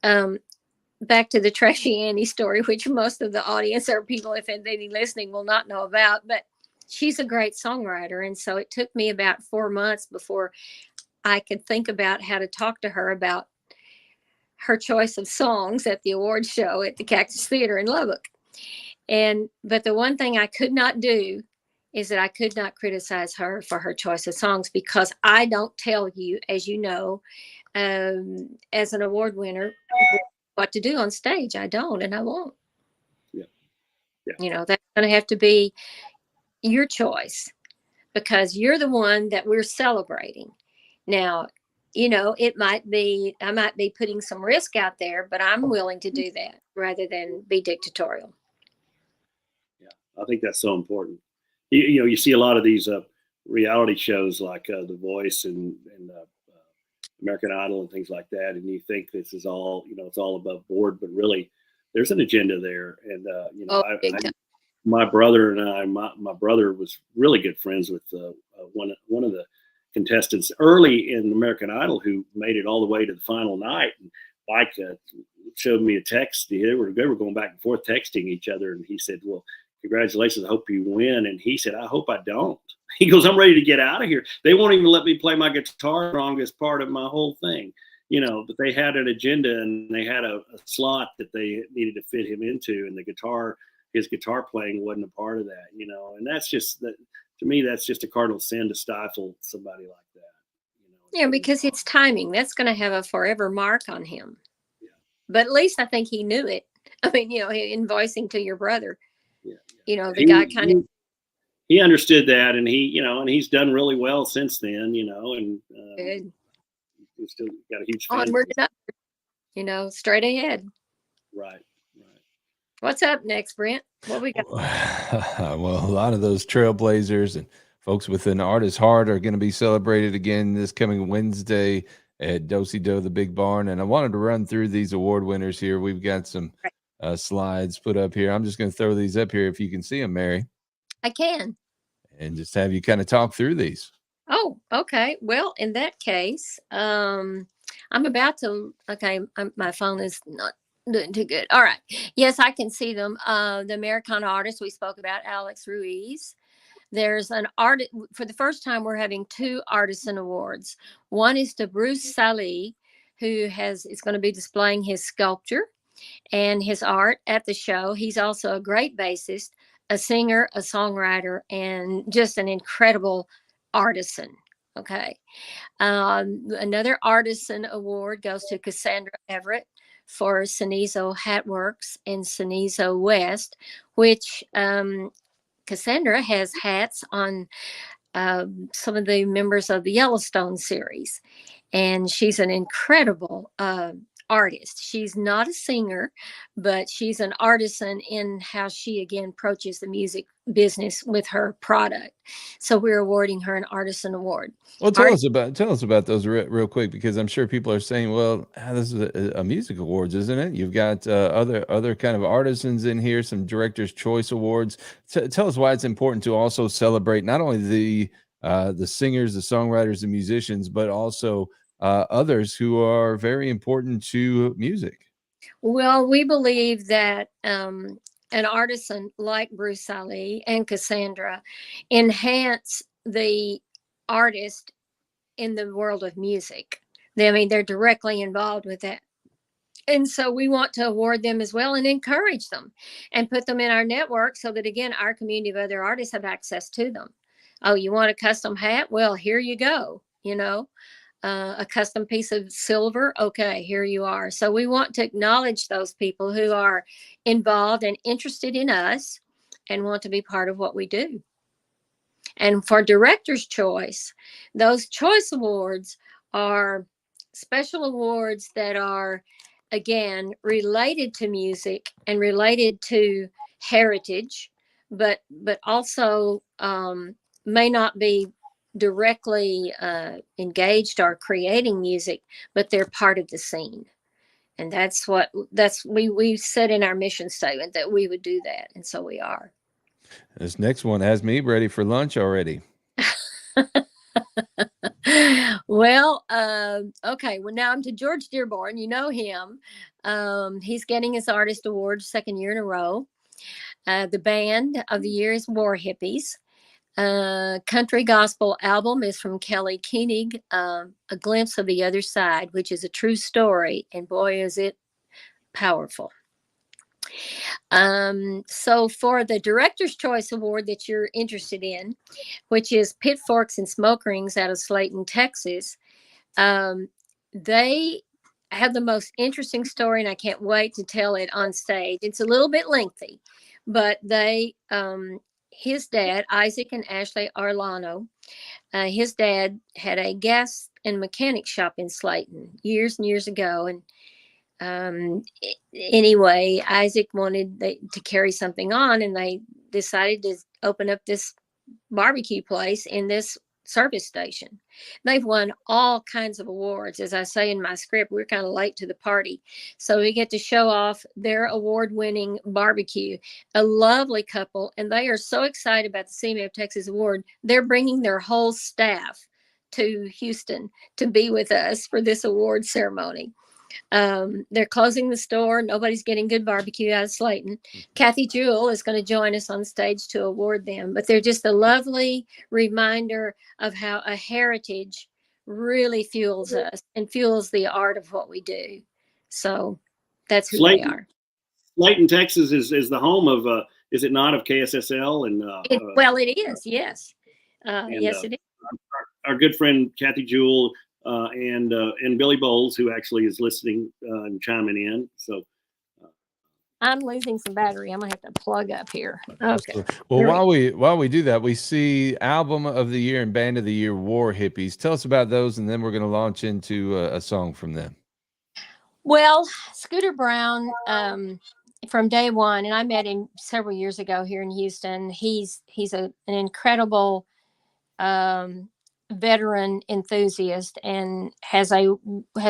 Back to the Trashy Annie story, which most of the audience or people, if any listening, will not know about, but she's a great songwriter. And so it took me about 4 months before I could think about how to talk to her about her choice of songs at the awards show at the Cactus Theater in Lubbock. But the one thing I could not do is that I could not criticize her for her choice of songs, because I don't tell you, as you know, as an award winner, what to do on stage. I don't, and I won't. Yeah. Yeah. That's going to have to be your choice because you're the one that we're celebrating. Now, it might be, I might be putting some risk out there, but I'm willing to do that rather than be dictatorial. Yeah, I think that's so important. You see a lot of these reality shows like The Voice and American Idol and things like that, and you think this is all, it's all above board, but really, there's an agenda there. And Oh, big time. my brother and I, my brother was really good friends with one of the contestants early in American Idol who made it all the way to the final night. And Mike showed me a text. They were going back and forth texting each other, and he said, "Well, congratulations. I hope you win." And he said, "I hope I don't." He goes, "I'm ready to get out of here. They won't even let me play my guitar wrong as part of my whole thing." But they had an agenda and they had a slot that they needed to fit him into, and his guitar playing wasn't a part of that, and that's just that. To me, that's just a cardinal sin to stifle somebody like that. Yeah, because it's timing. That's going to have a forever mark on him. Yeah. But at least I think he knew it. I mean, in voicing to your brother, Yeah. The guy kind of. He understood that, and and he's done really well since then, and Good. He's still got a huge fan. Onward and upward, straight ahead. Right. What's up next, Brent? What we got? Well, a lot of those trailblazers and folks with an artist's heart are going to be celebrated again this coming Wednesday at Dosey the Big Barn. And I wanted to run through these award winners here. We've got some slides put up here. I'm just going to throw these up here if you can see them, Mary. I can. And just have you kind of talk through these. Oh, okay. Well, in that case, I'm about to. Okay, my phone is not doing too good. All right. Yes, I can see them. The Americana artist we spoke about, Alex Ruiz. There's an artist. For the first time, we're having 2 artisan awards. One is to Bruce Salih, who is going to be displaying his sculpture and his art at the show. He's also a great bassist, a singer, a songwriter, and just an incredible artisan. Okay. Another artisan award goes to Cassandra Everett for Cenizo Hatworks in Cenizo West, which Cassandra has hats on some of the members of the Yellowstone series. And she's an incredible artist. She's not a singer, but she's an artisan in how she again approaches the music business with her product. So we're awarding her an artisan award. Well, tell us about those real quick, because I'm sure people are saying, "Well, this is a music awards, isn't it?" You've got other kind of artisans in here, some Director's Choice Awards. Tell us why it's important to also celebrate not only the singers, the songwriters, the musicians, but also others who are very important to music. Well, we believe that an artisan like Bruce Salih and Cassandra enhance the artist in the world of music. They're directly involved with that. And so we want to award them as well and encourage them and put them in our network so that, again, our community of other artists have access to them. Oh, you want a custom hat? Well, here you go. A custom piece of silver. Okay, here you are. So we want to acknowledge those people who are involved and interested in us and want to be part of what we do. And for Director's Choice, those choice awards are special awards that are, again, related to music and related to heritage, but also may not be directly engaged or creating music, but they're part of the scene. And we said in our mission statement that we would do that. And so we are. This next one has me ready for lunch already. Well, okay. Well, now I'm to George Dearborn. You know him. He's getting his artist award 2nd year in a row. The band of the year is War Hippies. Country gospel album is from Kelly Koenig, A Glimpse of the Other Side, which is a true story, and boy, is it powerful. So for the Director's Choice Award that you're interested in, which is Pitforks and Smoke Rings out of Slayton, Texas, they have the most interesting story, and I can't wait to tell it on stage. It's a little bit lengthy, but they, his dad, Isaac and Ashley Arlano, his dad had a gas and mechanic shop in Slayton years and years ago. And anyway, Isaac wanted to carry something on, and they decided to open up this barbecue place in this service station. They've won all kinds of awards. As I say in my script, we're kind of late to the party, so we get to show off their award-winning barbecue. A lovely couple, and they are so excited about the CMA of Texas Award. They're bringing their whole staff to Houston to be with us for this award ceremony. They're closing the store. Nobody's getting good barbecue out of Slayton. Kathy Jewell is going to join us on stage to award them, but they're just a lovely reminder of how a heritage really fuels us and fuels the art of what we do. So that's who they are. Slayton, Texas is the home of, is it not, of KSSL? And well, it is. Yes. Yes, it is. Our good friend Kathy Jewell and Billy Bowles, who actually is listening and chiming in. So I'm losing some battery. I'm gonna have to plug up here. Okay. Well, while we do that, we see Album of the Year and Band of the Year, War Hippies. Tell us about those, and then we're going to launch into a song from them. Well, Scooter Brown, from day one, and I met him several years ago here in Houston. He's an incredible veteran enthusiast and has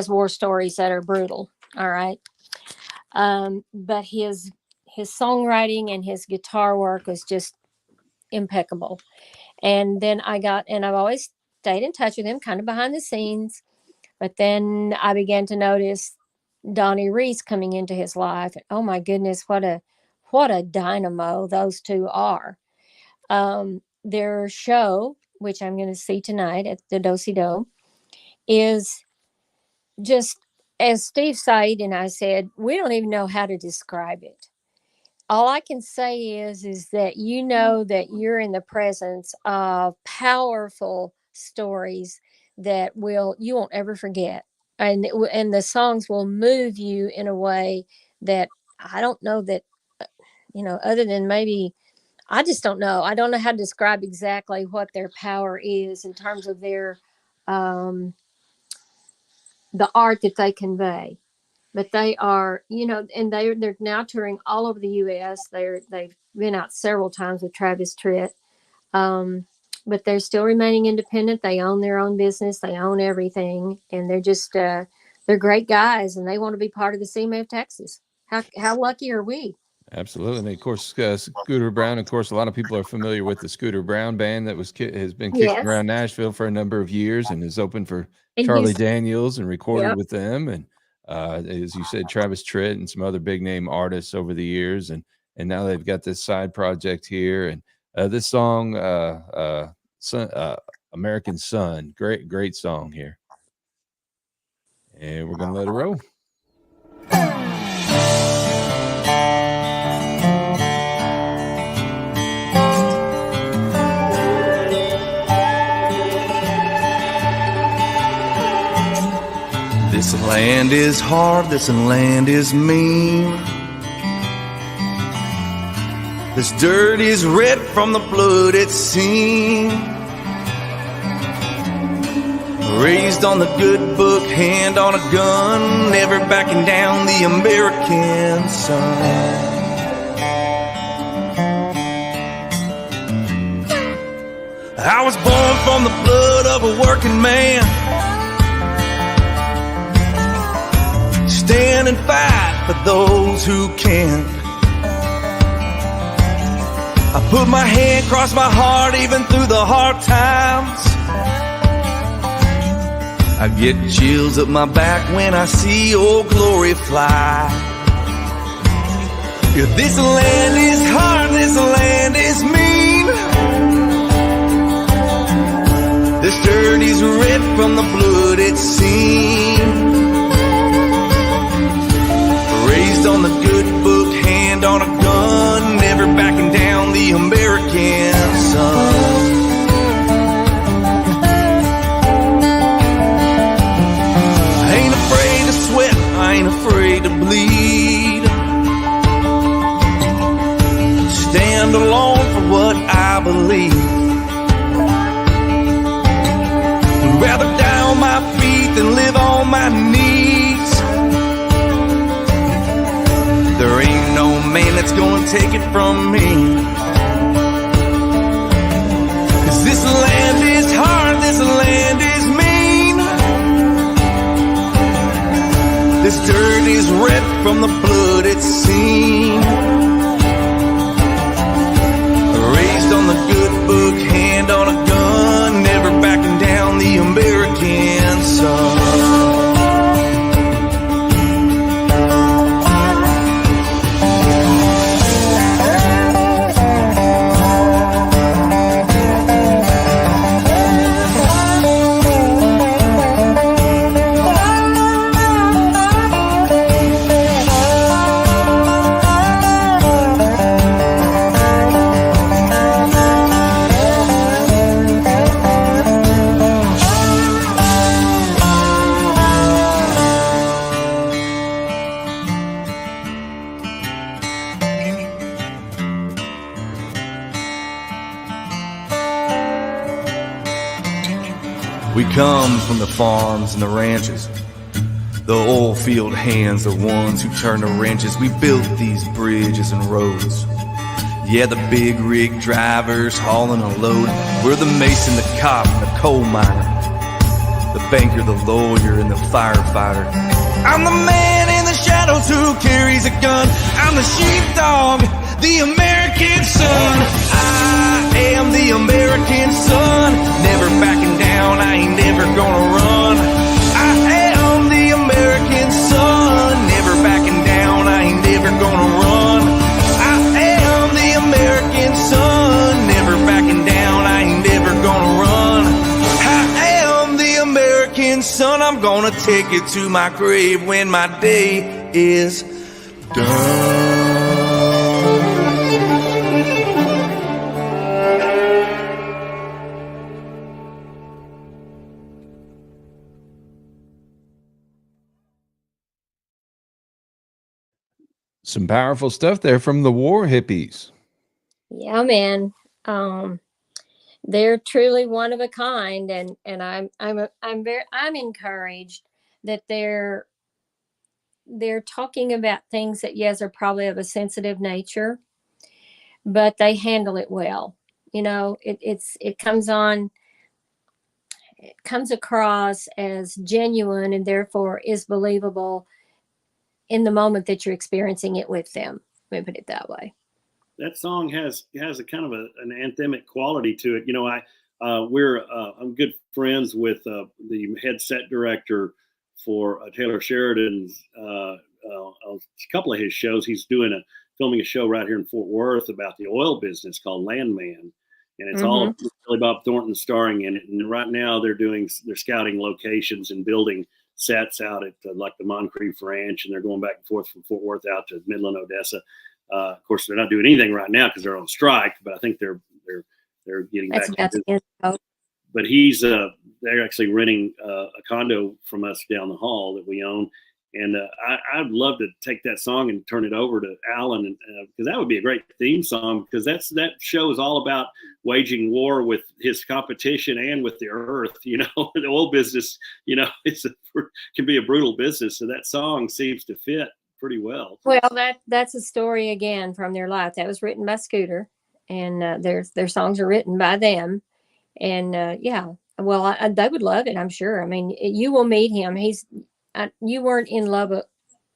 war stories that are brutal. All right. But his songwriting and his guitar work was just impeccable. And then I've always stayed in touch with him kind of behind the scenes, but then I began to notice Donnie Reese coming into his life. Oh my goodness, what a dynamo those two are. Their show, which I'm going to see tonight at the Dosey Do, is just, as Steve Said and I said, we don't even know how to describe it. All I can say is that you know that you're in the presence of powerful stories that you won't ever forget. And the songs will move you in a way that I don't know that, other than maybe, I just don't know. I don't know how to describe exactly what their power is in terms of their, the art that they convey. But they are, and they're now touring all over the U.S. They've been out several times with Travis Tritt, but they're still remaining independent. They own their own business. They own everything, and they're just they're great guys, and they want to be part of the CMA of Texas. How lucky are we? Absolutely. And of course, Scooter Brown. Of course, a lot of people are familiar with the Scooter Brown band that has been kicking around Nashville for a number of years and is open for Charlie Daniels and recorded with them. And as you said, Travis Tritt and some other big name artists over the years. And now they've got this side project here. And this song, American Sun, great song here. And we're going to let it roll. This land is hard, this land is mean. This dirt is red from the blood it's seen. Raised on the good book, hand on a gun, never backing down the American sun. I was born from the blood of a working man. Stand and fight for those who can't. I put my hand across my heart even through the hard times. I get chills up my back when I see old glory fly. Yeah, this land is hard, this land is mean. This dirt is red from the blood it's seen. Raised on the good book, hand on a gun, never backing down the American sun. I ain't afraid to sweat, I ain't afraid to bleed. believe. Would rather die on my feet than live on my knees. There ain't no man that's gonna take it from me. 'Cause this land is hard, this land is mean. This dirt is red from the blood it's seen. Raised on the good book, hand on a gun, never backing down the American sun. We come from the farms and the ranches. The oil field hands, the ones who turn the wrenches. We built these bridges and roads. Yeah, the big rig drivers hauling a load. We're the mason, the cop, and the coal miner, the banker, the lawyer, and the firefighter. I'm the man in the shadows who carries a gun. I'm the sheepdog, the American son. I am the American son, never backing down, I ain't never gonna run. I am the American son, never backing down, I ain't never gonna run. I am the American son, never backing down, I ain't never gonna run. I am the American son, I'm gonna take it to my grave when my day is done. Some powerful stuff there from the war hippies. Yeah, man. They're truly one of a kind, and I'm encouraged that they're talking about things that, yes, are probably of a sensitive nature, but they handle it well. You know, it comes across as genuine, and therefore is believable in the moment that you're experiencing it with them. Let me put it that way. That song has a kind of an anthemic quality to it. You know, I'm good friends with the head set director for Taylor Sheridan's a couple of his shows. He's filming a show right here in Fort Worth about the oil business called Landman, and it's all Billy Bob Thornton starring in it. And right now they're scouting locations and building sets out at like the Moncrief Ranch, and they're going back and forth from Fort Worth out to Midland, Odessa. Of course, they're not doing anything right now because they're on strike, but I think they're getting back to it. But they're actually renting a condo from us down the hall that we own, and I'd love to take that song and turn it over to Alan, because that would be a great theme song, because that show is all about waging war with his competition and with the earth. You know, the oil business, you know, can be a brutal business, so that song seems to fit pretty well. Well, that's a story again from their life. That was written by Scooter, and their songs are written by them. And yeah, well, they would love it, I'm sure. I mean, you will meet him. You weren't in Lubbock,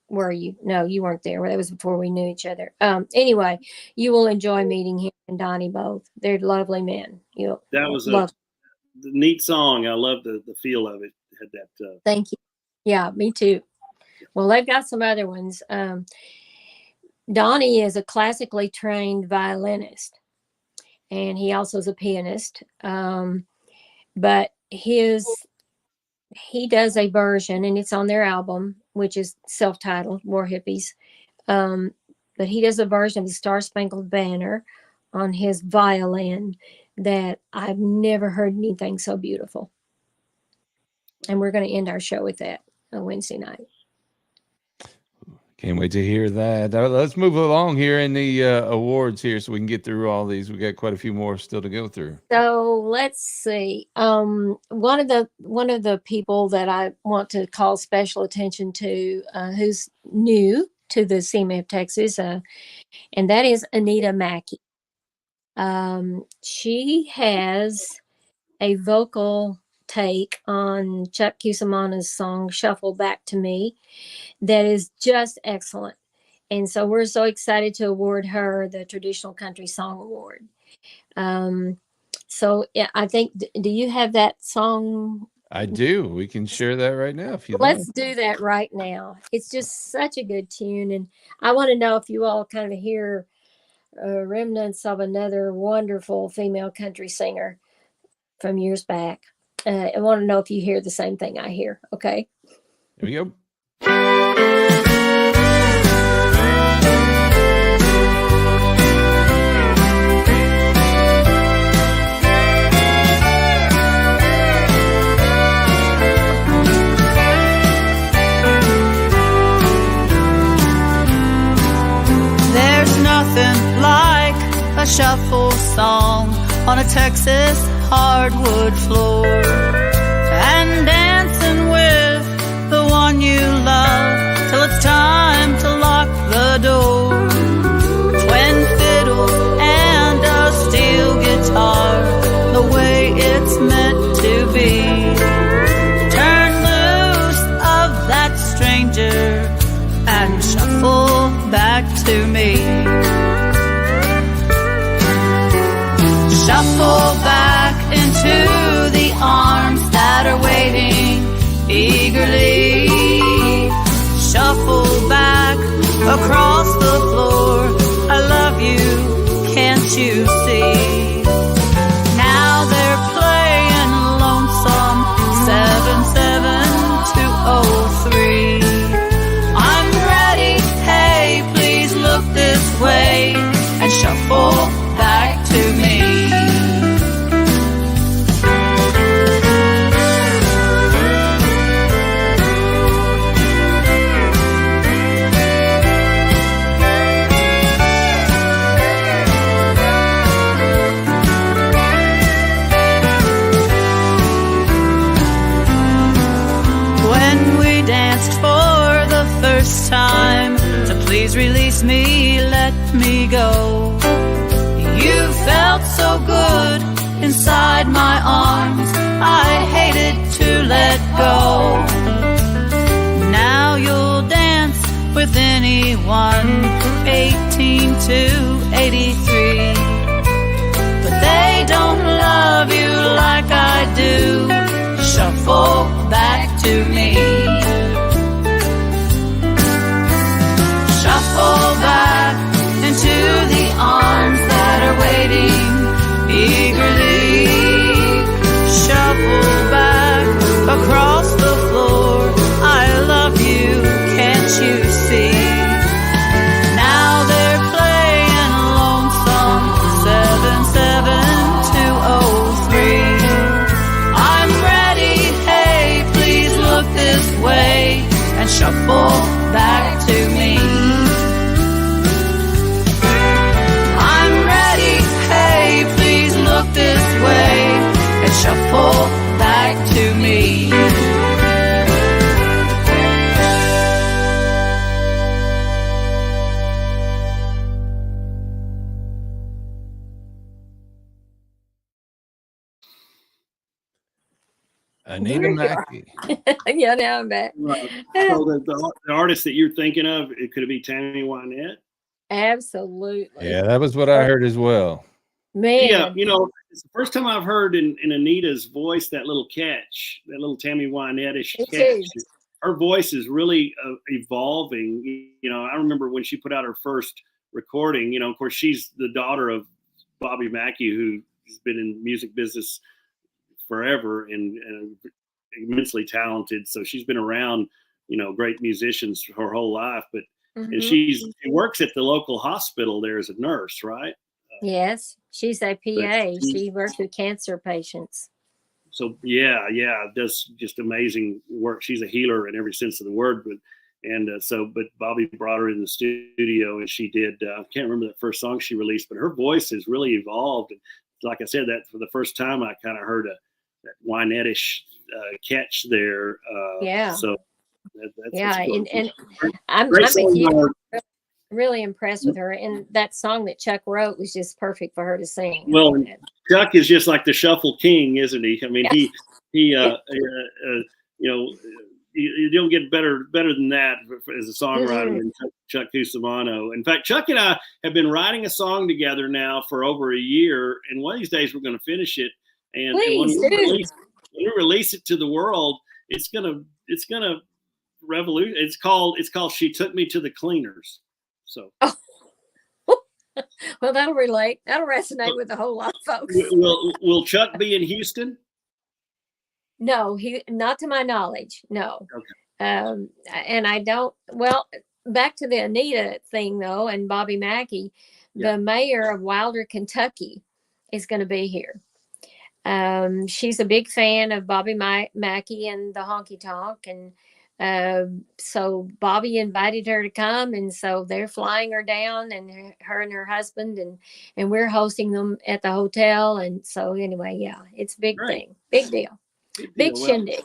were you? No, you weren't there. That was before we knew each other. Anyway, you will enjoy meeting him and Donnie both. They're lovely men. That was a neat song. I love the feel of it. Had that. Thank you. Yeah, me too. Well, they've got some other ones. Donnie is a classically trained violinist, and he also is a pianist. But he does a version, and it's on their album, which is self-titled War Hippies. But he does a version of the Star Spangled Banner on his violin that I've never heard anything so beautiful. And we're going to end our show with that on Wednesday night. Can't wait to hear that. Let's move along here in the awards here so we can get through all these. We got quite a few more still to go through. So let's see. One of the people that I want to call special attention to, who's new to the CMA of Texas, and that is Anita Mackey. She has a vocal take on Chuck Cusimano's song "Shuffle Back to Me" that is just excellent. And so we're so excited to award her the Traditional Country Song Award. So yeah, I think, do you have that song? I do. We can share that right now if you Let's like. do that right now. It's just such a good tune. And I want to know if you all kind of hear remnants of another wonderful female country singer from years back. I want to know if you hear the same thing I hear. Okay. Here we go. There's nothing like a shuffle song on a Texas hardwood floor, and dancing with the one you love till it's time to lock the door. Twin fiddles and a steel guitar, the way it's meant to be. Turn loose of that stranger and shuffle back to me. Shuffle back into the arms that are waiting eagerly. Shuffle back across the floor. I love you, can't you see? Now they're playing Lonesome 77203. I'm ready, hey, please look this way and shuffle back to me. Time to please release me, let me go. You felt so good inside my arms, I hated to let go. Now you'll dance with anyone 18 to 83, but they don't love you like I do. Shuffle back to me. Shuffle back into the arms that are waiting eagerly. Shuffle back across the floor. I love you, can't you see? Now they're playing Lonesome 77203. I'm ready, hey, please look this way and shuffle back to me. Look this way and shuffle back to me. Anita Mackey. Yeah, now I'm back. Right. So the artist that you're thinking of, it could be Tammy Wynette. Absolutely. Yeah, that was what I heard as well. Man. Yeah, you know, it's the first time I've heard in Anita's voice that little catch, that little Tammy Wynette-ish catch. Her voice is really evolving. You know, I remember when she put out her first recording, you know, of course, she's the daughter of Bobby Mackey, who's been in music business forever and immensely talented. So she's been around, you know, great musicians her whole life. But and she works at the local hospital there as a nurse, right? Yes, she's a PA. She works with cancer patients. So yeah, does just amazing work. She's a healer in every sense of the word. But But Bobby brought her in the studio, and she did. I can't remember the first song she released, but her voice has really evolved. And like I said, that for the first time, I kind of heard that Wynette-ish catch there. Yeah. So yeah, cool. and I'm Great with song, you. Really impressed with her, and that song that Chuck wrote was just perfect for her to sing. Well, Chuck is just like the shuffle king, isn't he? I mean, he you don't get better than that as a songwriter than Chuck Cusimano. In fact, Chuck and I have been writing a song together now for over a year, and one of these days we're going to finish it. And when we release it to the world, it's gonna revolute. It's called "She Took Me to the Cleaners." So. Oh. Well, that'll relate. That'll resonate with a whole lot of folks. Will Chuck be in Houston? No, not to my knowledge. No. Okay. And I don't. Well, back to the Anita thing though, and Bobby Mackey, the mayor of Wilder, Kentucky, is going to be here. She's a big fan of Bobby Mackey and the Honky Tonk, and so Bobby invited her to come, and so they're flying her down, and her and her husband, and we're hosting them at the hotel. And so anyway, yeah, it's a big thing, big deal, big shindig.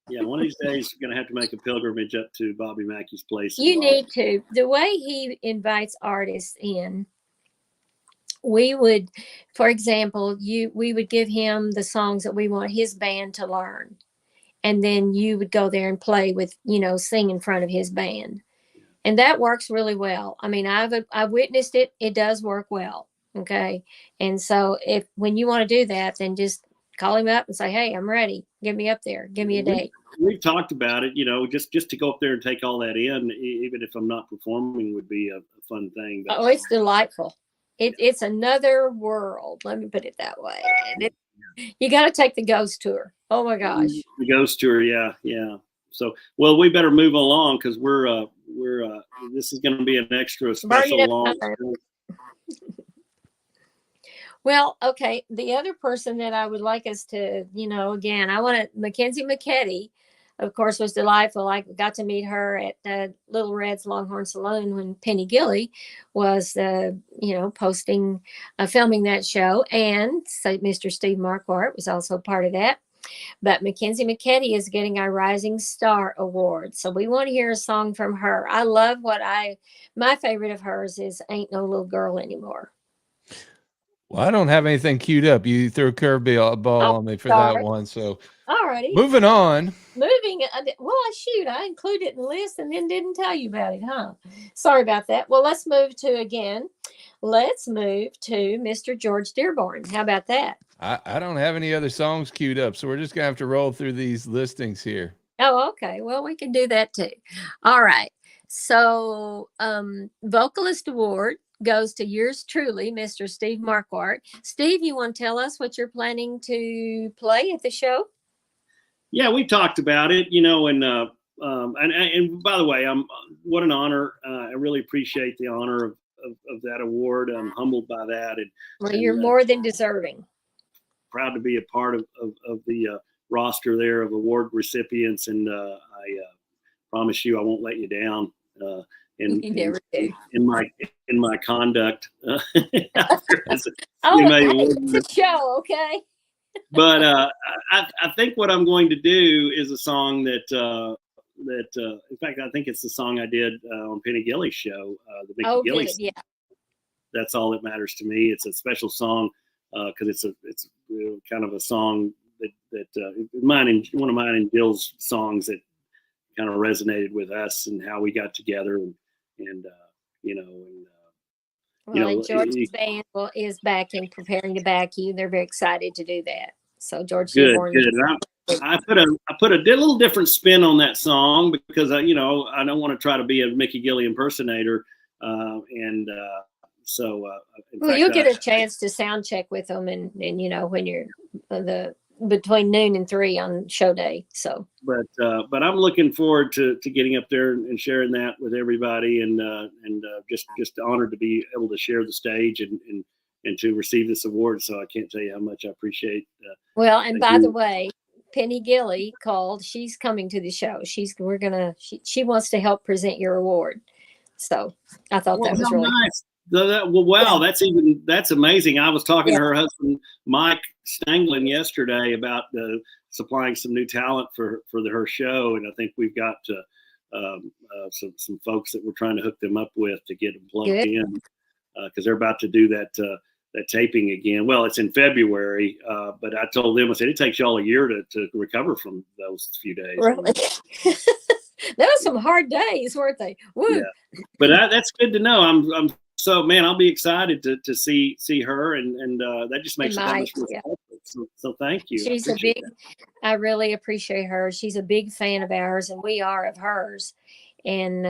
Yeah, one of these days we're gonna have to make a pilgrimage up to Bobby Mackey's place. You need to. The way he invites artists in, we would, for example, we would give him the songs that we want his band to learn. And then you would go there and play with, sing in front of his band. And that works really well. I mean, I've witnessed it. It does work well. Okay. And so when you want to do that, then just call him up and say, hey, I'm ready. Get me up there. Give me a date. We've talked about it, just to go up there and take all that in, even if I'm not performing, would be a fun thing. But, it's delightful. It's another world. Let me put it that way. And you got to take the ghost tour. Oh my gosh. The ghost tour. Yeah. So, well, we better move along because this is going to be an extra special long. Well, okay. The other person that I would like us to, again, I want to, Mackenzie McKetty, of course, was delightful. I got to meet her at Little Red's Longhorn Saloon when Penny Gilley was, filming that show. And so Mr. Steve Marquardt was also part of that. But Mackenzie McKetty is getting our Rising Star Award. So we want to hear a song from her. I love my favorite of hers is Ain't No Little Girl Anymore. Well, I don't have anything queued up. You threw a curveball on me for that one. So alrighty. Moving on. I included it in the list and then didn't tell you about it, huh? Sorry about that. Well, let's move to Mr. George Dearborn. How about that? I don't have any other songs queued up, so we're just going to have to roll through these listings here. Oh, okay. Well, we can do that too. All right. So, Vocalist Award goes to yours truly, Mr. Steve Marquardt. Steve, you want to tell us what you're planning to play at the show? Yeah, we talked about it, and by the way, what an honor. I really appreciate the honor of that award. I'm humbled by that. Well, you're more than deserving. Proud to be a part of the roster there of award recipients, and I promise you I won't let you down. You never do. In my conduct. It's a show, okay? But I think what I'm going to do is a song that in fact, I think it's the song I did on Penny Gilley's show, the Mickey Gilley. Yeah. That's all that matters to me. It's a special song because it's kind of a song that one of mine and Bill's songs that kind of resonated with us and how we got together George's band is preparing to back you. They're very excited to do that. So George, good. I put a little different spin on that song because I don't want to try to be a Mickey Gilley impersonator, you'll get a chance to sound check with them, and when you're between noon and 3 on show day. So, but I'm looking forward to getting up there and sharing that with everybody, and just honored to be able to share the stage and to receive this award. So I can't tell you how much I appreciate. And by the way, Penny Gilly called. She's coming to the show. She wants to help present your award. So I thought Well, that was how really nice. Well, wow, that's amazing. I was talking Yeah. to her husband, Mike Stanglin, yesterday about supplying some new talent for her show, and I think we've got some folks that we're trying to hook them up with to get them plugged good. in because they're about to do that taping again. Well, it's in February, but I told them, I said, it takes y'all a year to recover from those few days. Really? That was some hard days, weren't they? Woo. Yeah. But that's good to know. I'm so, man, I'll be excited to see her, and that just makes it that much more special. So thank you. She's I really appreciate her. She's a big fan of ours, and we are of hers. And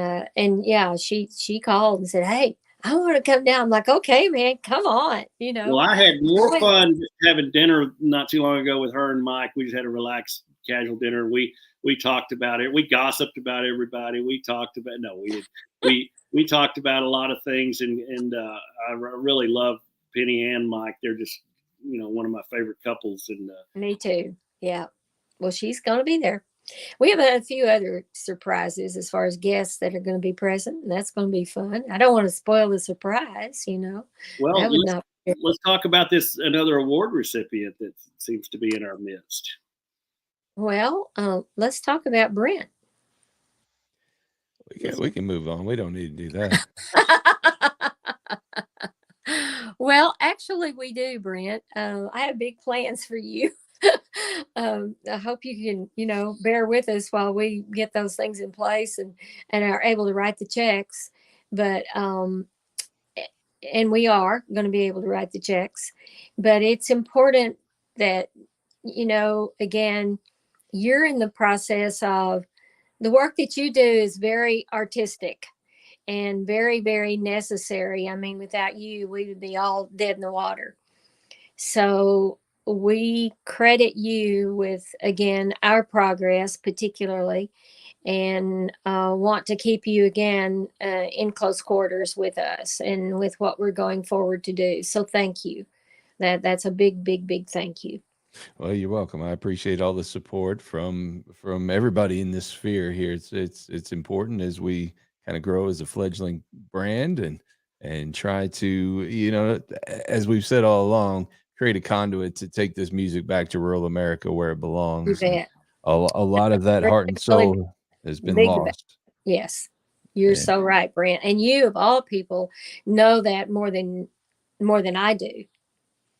yeah, she called and said, "Hey, I want to come down." I'm like, "Okay, man, come on." You know. Well, I had more fun having dinner not too long ago with her and Mike. We just had a relaxed, casual dinner. We talked about it. We gossiped about everybody. We talked about we talked about a lot of things, and I really love Penny and Mike. They're just one of my favorite couples. And me too. Yeah. Well, she's going to be there. We have a few other surprises as far as guests that are going to be present, and that's going to be fun. I don't want to spoil the surprise, Well, let's talk about another award recipient that seems to be in our midst. Well, let's talk about Brent. We can move on. We don't need to do that. Well, actually, we do, Brent. I have big plans for you. I hope you can, bear with us while we get those things in place and are able to write the checks. But and we are going to be able to write the checks. But it's important that, again, you're in the process of the work that you do is very artistic and very, very necessary. I mean, without you, we would be all dead in the water. So we credit you with, again, our progress particularly, and want to keep you again in close quarters with us and with what we're going forward to do. So thank you. That's a big, big, big thank you. Well, you're welcome. I appreciate all the support from everybody in this sphere here. It's important as we kind of grow as a fledgling brand and try to, as we've said all along, create a conduit to take this music back to rural America where it belongs. A lot of that heart and soul has been lost. Yes, you're so right, Brent. And you, of all people, know that more than I do,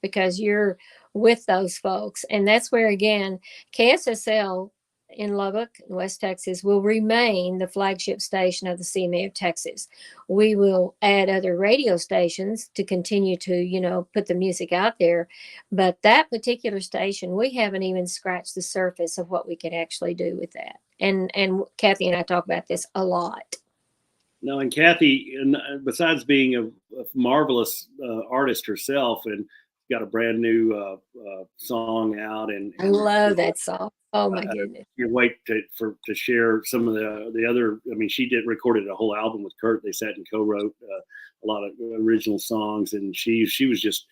because you're with those folks. And that's where, again, KSSL in Lubbock, West Texas, will remain the flagship station of the CMA of Texas. We will add other radio stations to continue to, put the music out there. But that particular station, we haven't even scratched the surface of what we could actually do with that. And Kathy and I talk about this a lot. No, and Kathy, besides being a marvelous artist herself, and got a brand new song out, and I love that song. Oh my goodness! Can't wait to share some of the other. I mean, she recorded a whole album with Kurt. They sat and co-wrote a lot of original songs, and she was just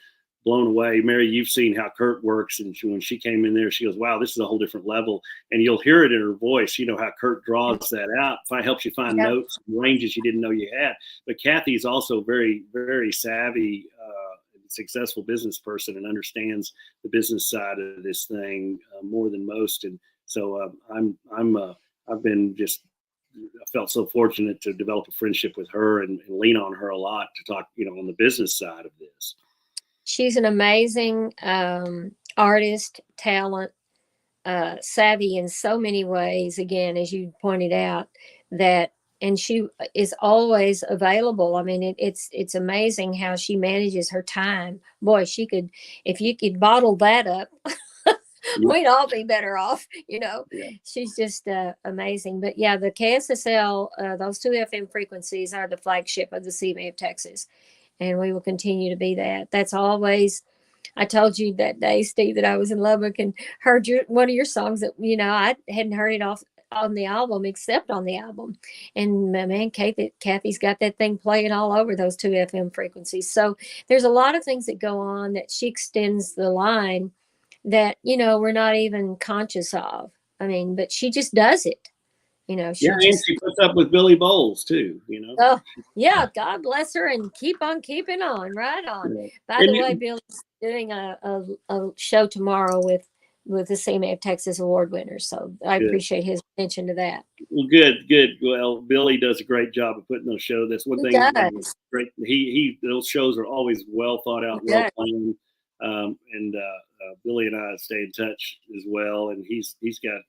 blown away. Mary, you've seen how Kurt works, and when she came in there, she goes, "Wow, this is a whole different level." And you'll hear it in her voice. You know how Kurt draws that out. Helps you find notes and ranges you didn't know you had. But Kathy's also very, very savvy. Successful business person and understands the business side of this thing more than most, and so I've been I felt so fortunate to develop a friendship with her and lean on her a lot to talk on the business side of this. She's an amazing artist, talent, savvy in so many ways, again, as you pointed out, and she is always available. I mean, it's amazing how she manages her time. Boy, if you could bottle that up, we'd all be better off, Yeah. She's just amazing. But yeah, the KSSL, those 2 FM frequencies are the flagship of the CMA of Texas. And we will continue to be that. That's always, I told you that day, Steve, that I was in Lubbock and heard one of your songs that, I hadn't heard it on the album, except on the album. And man, Kathy's got that thing playing all over those 2 FM frequencies. So there's a lot of things that go on that she extends the line that, we're not even conscious of. I mean, but she just does it. She Yeah, and just, she puts up with Billy Bowles too. oh, yeah, God bless her and keep on keeping on, right on. Yeah. By the way, Billy's doing a show tomorrow with the CMA of Texas Award winners. So I Good. appreciate his attention to that. Well, good. Well, Billy does a great job of putting those shows. That's one He thing. does. Great. Those shows are always well thought out, He well does. planned. And Billy and I stay in touch as well. And he's got,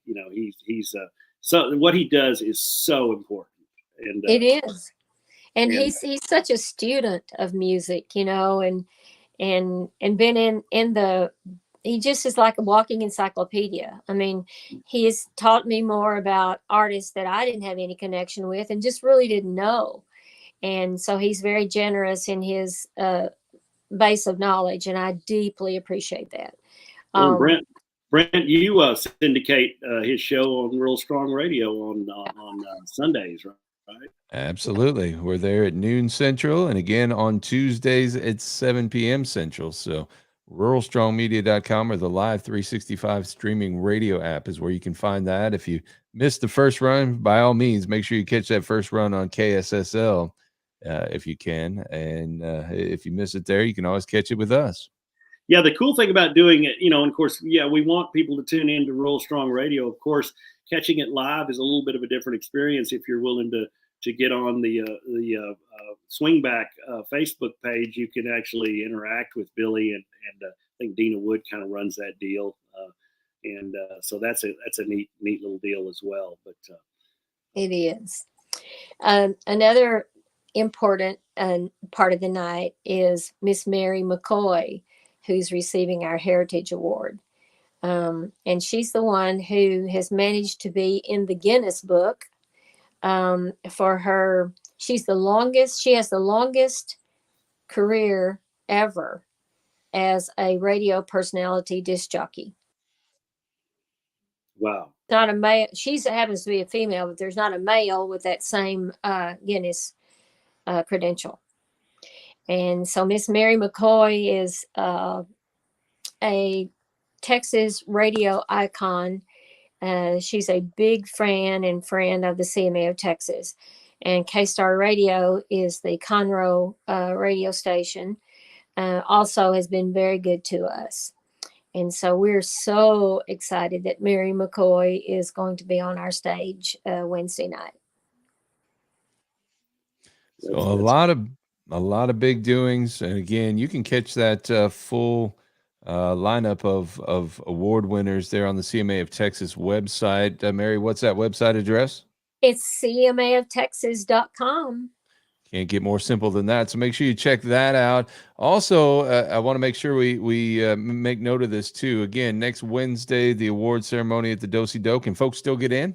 so what he does is so important. And It is. And and- he's such a student of music, and been in the, he just is like a walking encyclopedia. I mean, he has taught me more about artists that I didn't have any connection with and just really didn't know. And so he's very generous in his base of knowledge, and I deeply appreciate that. well, Brent, you syndicate his show on Real Strong Radio on Sundays, right? Absolutely. We're there at noon Central, and again on Tuesdays at 7 p.m. Central. So ruralstrongmedia.com or the Live 365 streaming radio app is where you can find that. If you missed the first run, by all means, make sure you catch that first run on KSSL if you can. And if you miss it there, you can always catch it with us. Yeah, the cool thing about doing it, and of course, we want people to tune into Real Strong Radio. Of course, catching it live is a little bit of a different experience if you're willing to get on the Swingback Facebook page. You can actually interact with Billy, and I think Dina Wood kind of runs that deal, and so that's a neat little deal as well. But it is. Another important part of the night is Miss Mary McCoy, who's receiving our Heritage Award. And she's the one who has managed to be in the Guinness Book for her. She has the longest career ever as a radio personality disc jockey. wow. Not a male. She happens to be a female, but there's not a male with that same Guinness credential. And so Miss Mary McCoy is a Texas radio icon. She's a big fan of the CMA of Texas. And K-Star Radio is the Conroe radio station. Also has been very good to us. And so we're so excited that Mary McCoy is going to be on our stage Wednesday night. So a lot of big doings, and again, you can catch that full lineup of award winners there on the CMA of Texas website. Mary, what's that website address? It's cmaoftexas.com. Can't get more simple than that. So make sure you check that out. Also, I want to make sure we make note of this too. Again, next Wednesday, the award ceremony at the Dosey Do. Can folks still get in?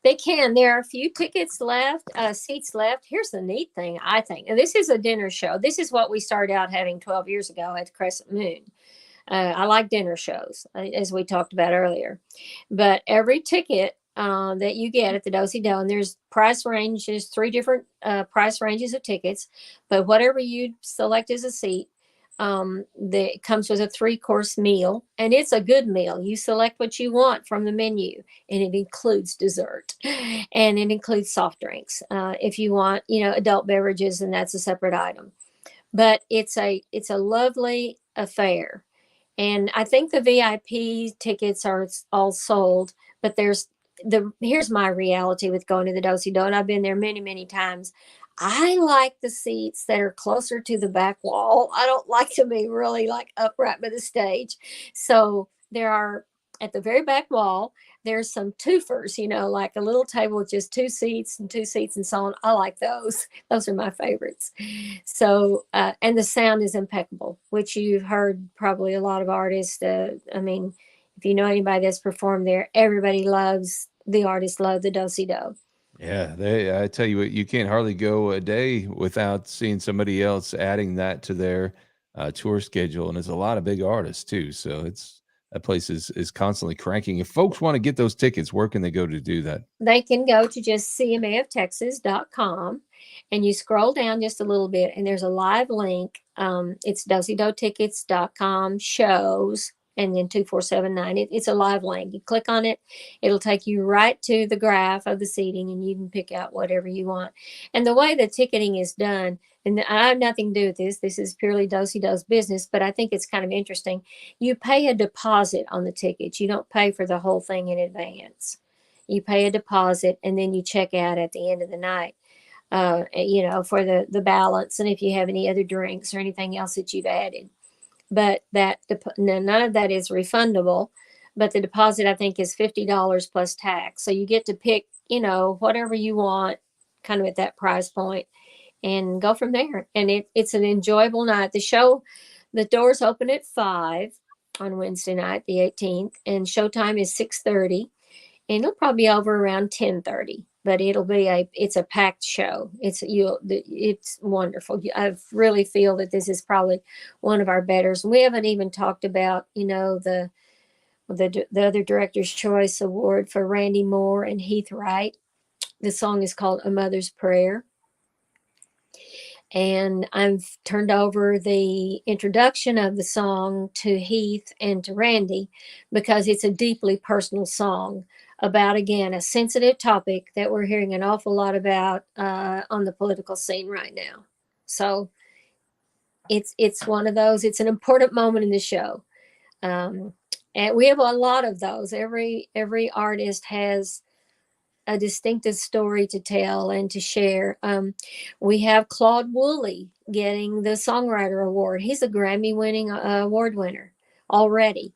They can. There are a few tickets left, seats left. Here's the neat thing, I think. And this is a dinner show. This is what we started out having 12 years ago at Crescent Moon. I like dinner shows, as we talked about earlier. But every ticket that you get at the Dosey Do, and there's price ranges, 3 different price ranges of tickets. But whatever you select as a seat, it comes with a 3-course meal, and it's a good meal. You select what you want from the menu, and it includes dessert, and it includes soft drinks. If you want, adult beverages, and that's a separate item. But it's a lovely affair, and I think the VIP tickets are all sold. But here's my reality with going to the Dosey Do, and I've been there many, many times. I like the seats that are closer to the back wall. I don't like to be really like upright by the stage. So there are, at the very back wall, there's some twofers, like a little table with just 2 seats and 2 seats and so on. I like those. Those are my favorites. So, and the sound is impeccable, which you've heard probably a lot of artists. I mean, if you know anybody that's performed there, the artists love the Dosey Do. Yeah, I tell you what, you can't hardly go a day without seeing somebody else adding that to their tour schedule, and it's a lot of big artists too. So that place is constantly cranking. If folks want to get those tickets, where can they go to do that? They can go to just cmaoftexas.com, and you scroll down just a little bit, and there's a live link. It's doseydottickets.com shows, and then 2479. It's a live link. You click on it, it'll take you right to the graph of the seating, and you can pick out whatever you want. And the way the ticketing is done, and I have nothing to do with this. This is purely Dosey Do's business, but I think it's kind of interesting. You pay a deposit on the tickets. You don't pay for the whole thing in advance. You pay a deposit, and then you check out at the end of the night. For the balance, and if you have any other drinks or anything else that you've added. But none of that is refundable. But the deposit, I think, is $50 plus tax. So you get to pick, whatever you want, kind of at that price point, and go from there. And it's an enjoyable night. The doors open at 5 on Wednesday night, the 18th, and showtime is 6:30, and it'll probably be over around 10:30. But it's a packed show. It's wonderful. I really feel that this is probably one of our betters. We haven't even talked about, the other Director's Choice Award for Randy Moore and Heath Wright. The song is called A Mother's Prayer. And I've turned over the introduction of the song to Heath and to Randy because it's a deeply personal song about, again, a sensitive topic that we're hearing an awful lot about on the political scene right now. So it's one of those. It's an important moment in the show, and we have a lot of those. Every artist has a distinctive story to tell and to share. We have Claude Woolley getting the Songwriter Award. He's a Grammy-winning award winner already.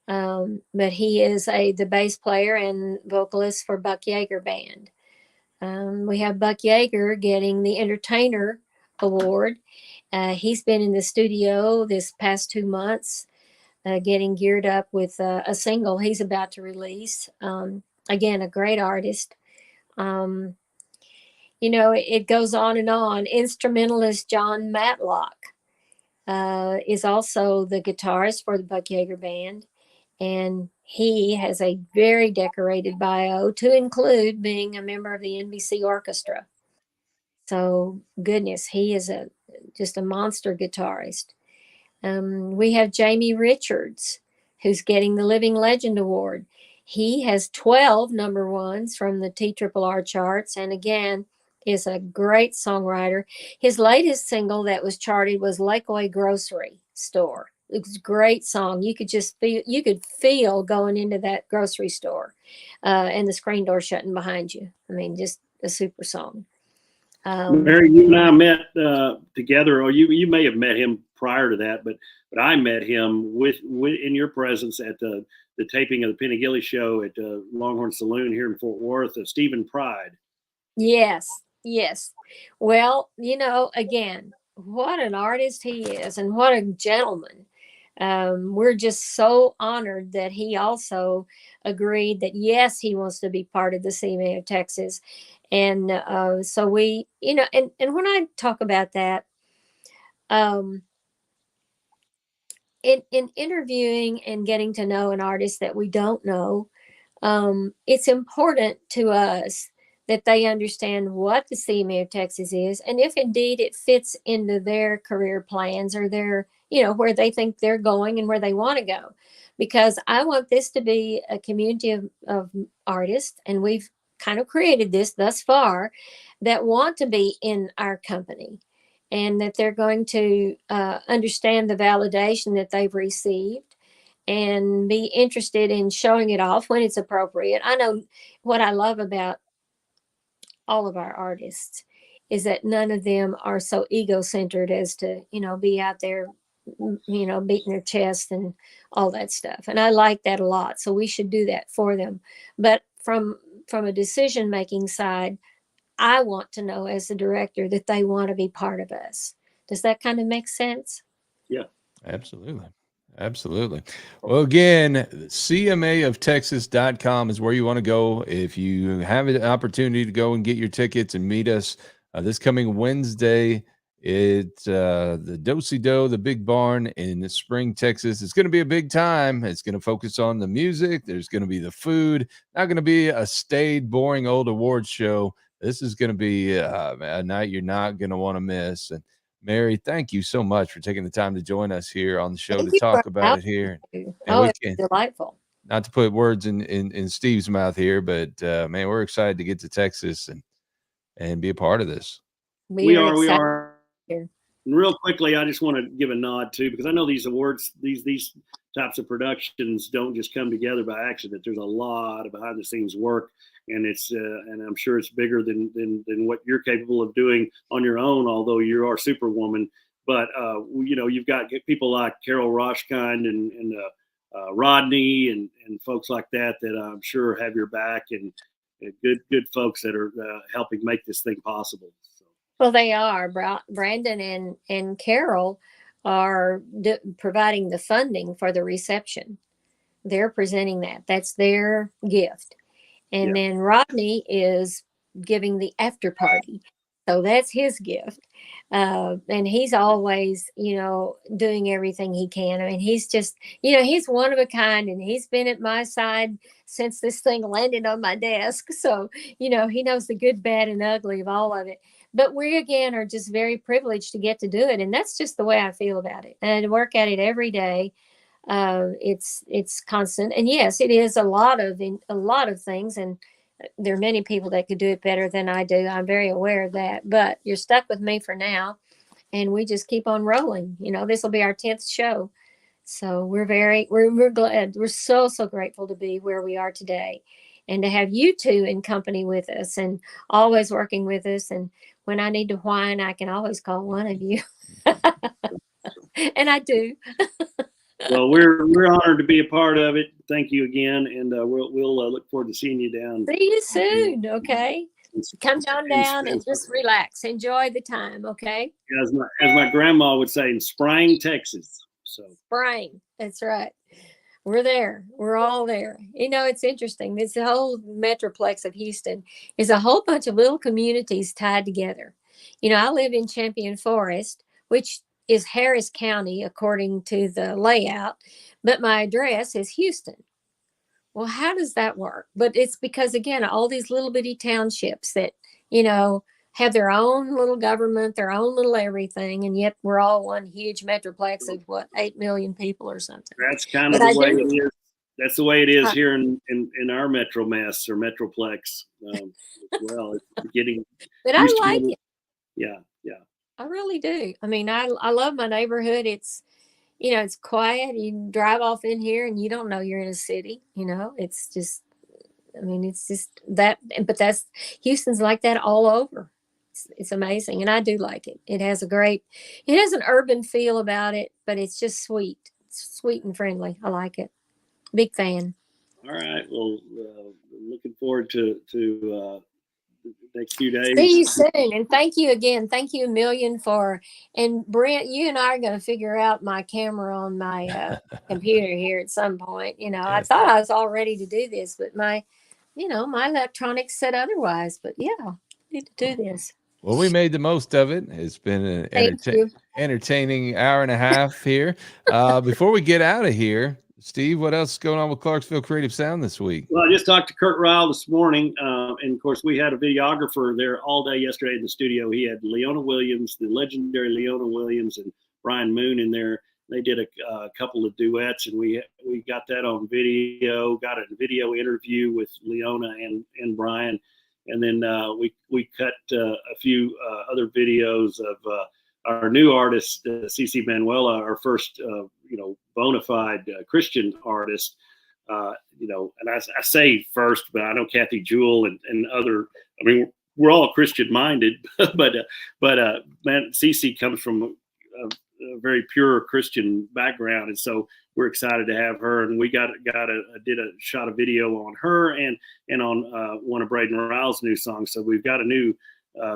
But he is the bass player and vocalist for Buck Yeager Band. We have Buck Yeager getting the Entertainer Award. He's been in the studio this past 2 months, getting geared up with a single he's about to release. Again, a great artist. It goes on and on. Instrumentalist John Matlock is also the guitarist for the Buck Yeager Band. And he has a very decorated bio, to include being a member of the NBC Orchestra. So, goodness, he is just a monster guitarist. We have Jamie Richards, who's getting the Living Legend Award. He has 12 number ones from the TRRR charts, and again, is a great songwriter. His latest single that was charted was Lakeway Grocery Store. It was a great song. You could feel going into that grocery store and the screen door shutting behind you. I mean, just a super song. Mary, you and I met together, or you may have met him prior to that, but I met him with in your presence at the taping of the Penny Gilly show at Longhorn Saloon here in Fort Worth, Stephen Pride. Yes. Well, again, what an artist he is, and what a gentleman. We're just so honored that he also agreed that, yes, he wants to be part of the CMA of Texas. And so we, and when I talk about that, in interviewing and getting to know an artist that we don't know, it's important to us that they understand what the CMA of Texas is, and if indeed it fits into their career plans or their, where they think they're going and where they want to go. Because I want this to be a community of artists, and we've kind of created this thus far, that want to be in our company, and that they're going to understand the validation that they've received and be interested in showing it off when it's appropriate. I know what I love about all of our artists is that none of them are so ego-centered as to, be out there, beating their chest and all that stuff. And I like that a lot. So we should do that for them. But from a decision-making side, I want to know as the director that they want to be part of us. Does that kind of make sense? Yeah, absolutely. Well, again, CMAoftexas.com is where you want to go if you have an opportunity to go and get your tickets and meet us this coming Wednesday. It's the Dosey Do, the Big Barn in Spring, Texas. It's going to be a big time. It's going to focus on the music. There's going to be the food. Not going to be a staid, boring old awards show. This is going to be a night you're not going to want to miss. And Mary, thank you so much for taking the time to join us here on the show Thank to you talk for about it here. having me. And Oh, we it's can, delightful. not to put words in Steve's mouth here, but man, we're excited to get to Texas and be a part of this. We are are. excited here. And real quickly, I just want to give a nod too, because I know these awards, these types of productions don't just come together by accident. There's a lot of behind the scenes work, and it's and I'm sure it's bigger than what you're capable of doing on your own. Although you are Superwoman, but you know, you've got people like Carol Roshkind and Rodney and folks like that I'm sure have your back, and good folks that are helping make this thing possible. So. Well, they are. Brandon and Carol are providing the funding for the reception. They're presenting that. That's their gift. And then Rodney is giving the after party. So that's his gift. And he's always, doing everything he can. I mean, he's just, he's one of a kind, and he's been at my side since this thing landed on my desk. So, he knows the good, bad, and ugly of all of it. But we, again, are just very privileged to get to do it. And that's just the way I feel about it. And I work at it every day. It's constant. And yes, it is a lot of things. And there are many people that could do it better than I do. I'm very aware of that. But you're stuck with me for now. And we just keep on rolling. This will be our 10th show. So we're glad. We're so grateful to be where we are today, and to have you two in company with us and always working with us. And when I need to whine, I can always call one of you. And I do. Well, we're honored to be a part of it. Thank you again, and we'll look forward to seeing you down. See you soon. Okay. Come down and just relax. Enjoy the time. Okay. As my grandma would say, in Sprang, Texas. So Sprang. That's right. We're there. We're all there. It's interesting. This whole metroplex of Houston is a whole bunch of little communities tied together. I live in Champion Forest, which is Harris County according to the layout, but my address is Houston. Well, how does that work? But it's because, again, all these little bitty townships that, have their own little government, their own little everything, and yet we're all one huge metroplex of 8 million people or something. That's kind of the way it is. That's the way it is here in our metro mess or metroplex. Well, it's getting. But I like it. Yeah. I really do. I mean, I love my neighborhood. It's, it's quiet. You drive off in here and you don't know you're in a city. It's just, it's just that. But Houston's like that all over. It's amazing, and I do like it. It has an urban feel about it, but it's just sweet. It's sweet and friendly. I like it. Big fan. All right. Well, looking forward to the next few days. See you soon, and thank you again. Thank you a million and Brent, you and I are going to figure out my camera on my computer here at some point. I thought I was all ready to do this, but my electronics said otherwise. But yeah, I need to do this. Well, we made the most of it. It's been an entertaining hour and a half here. Before we get out of here, Steve, what else is going on with Clarksville Creative Sound this week? Well, I just talked to Kurt Ryle this morning, and of course, we had a videographer there all day yesterday in the studio. He had Leona Williams, the legendary Leona Williams, and Brian Moon in there. They did a couple of duets, and we got that on video. Got a video interview with Leona and Brian. And then we cut a few other videos of our new artist, Cece Manuela, our first bona fide Christian artist. And I say first, but I know Kathy Jewell and other. I mean, we're all Christian minded, but Cece comes from a very pure Christian background, and so we're excited to have her. And we shot a video on her and on one of Braden Ryle's new songs. So we've got a new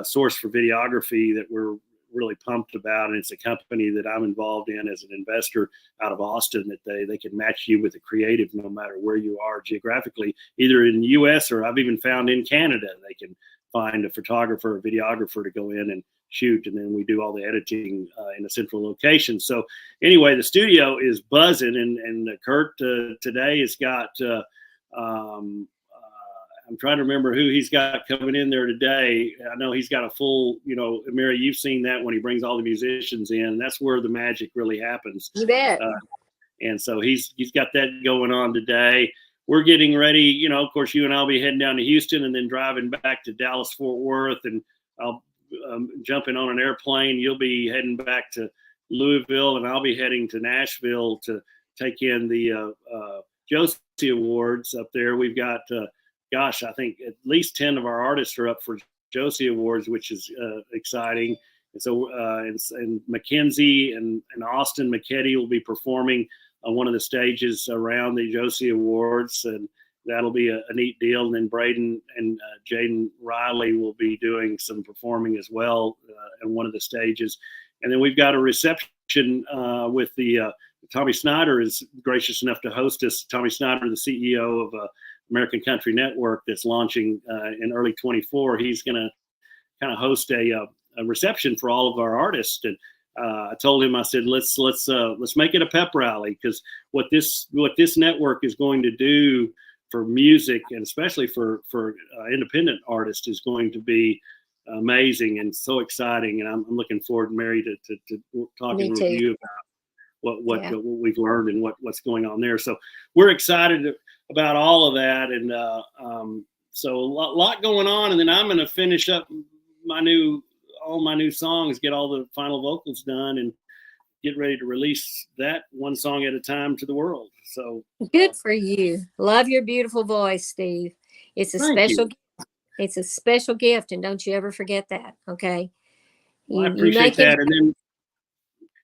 source for videography that we're really pumped about, and it's a company that I'm involved in as an investor out of Austin, that they can match you with a creative no matter where you are geographically, either in the U.S. or I've even found in Canada. They can find a photographer or videographer to go in and shoot, and then we do all the editing in a central location. So anyway, the studio is buzzing, and Kurt today has got I'm trying to remember who he's got coming in there today. I know he's got a full, Mary, you've seen that when he brings all the musicians in. That's where the magic really happens. You bet. And so he's got that going on today. We're getting ready. Of course, you and I'll be heading down to Houston and then driving back to Dallas, Fort Worth, and I'll jumping on an airplane. You'll be heading back to Louisville, and I'll be heading to Nashville to take in the Dosey Awards up there. We've got, I think at least 10 of our artists are up for Dosey Awards, which is exciting. And so, and Mackenzie and Austin McKetty will be performing on one of the stages around the Dosey Awards, and that'll be a neat deal. And then Braden and Jaden Riley will be doing some performing as well on one of the stages. And then we've got a reception with the Tommy Snyder is gracious enough to host us. Tommy Snyder, the CEO of American Country Network, that's launching in early 24. He's going to kind of host a reception for all of our artists. And I told him, I said, let's make it a pep rally, because what this network is going to do for music, and especially for independent artists, is going to be amazing and so exciting. And I'm looking forward, Mary, to talking with you about what we've learned and what's going on there. So we're excited about all of that. And so a lot going on. And then I'm going to finish up all my new songs, get all the final vocals done, and get ready to release that one song at a time to the world. So good for you. Love your beautiful voice, Steve. It's a special gift. It's a special gift, and don't you ever forget that. Okay. Well, I appreciate that. And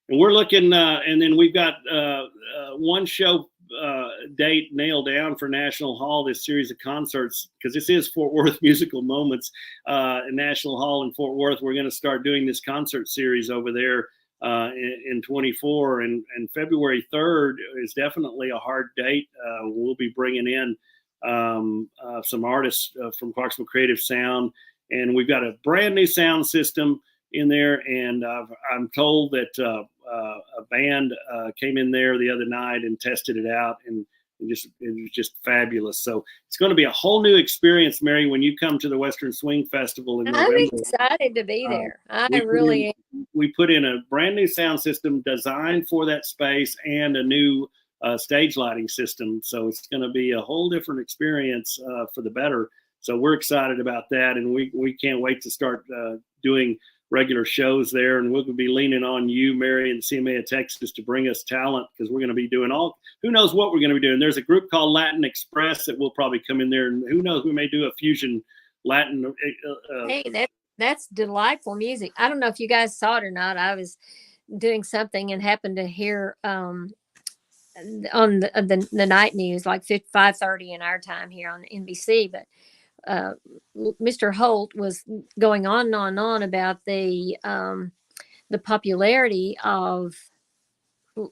we're looking, and then we've got one show date nailed down for National Hall, this series of concerts, because this is Fort Worth Musical Moments in National Hall in Fort Worth. We're going to start doing this concert series over there in 24, and February 3rd is definitely a hard date. We'll be bringing in some artists from Clarksville Creative Sound, and we've got a brand new sound system in there. And I'm told that a band came in there the other night and tested it out, and it was just fabulous. So it's going to be a whole new experience, Mary, when you come to the Western Swing Festival in November. I'm excited to be there. I really am. We put in a brand new sound system designed for that space, and a new stage lighting system. So it's going to be a whole different experience for the better. So we're excited about that, and we can't wait to start doing regular shows there. And we'll be leaning on you, Mary, and CMA of Texas to bring us talent, because we're going to be doing who knows what we're going to be doing. There's a group called Latin Express that will probably come in there, and who knows, we may do a fusion Latin. Hey, that's delightful music. I don't know if you guys saw it or not. I was doing something and happened to hear on the night news, like 5:30 in our time here on NBC, but Mr. Holt was going on and on about the popularity of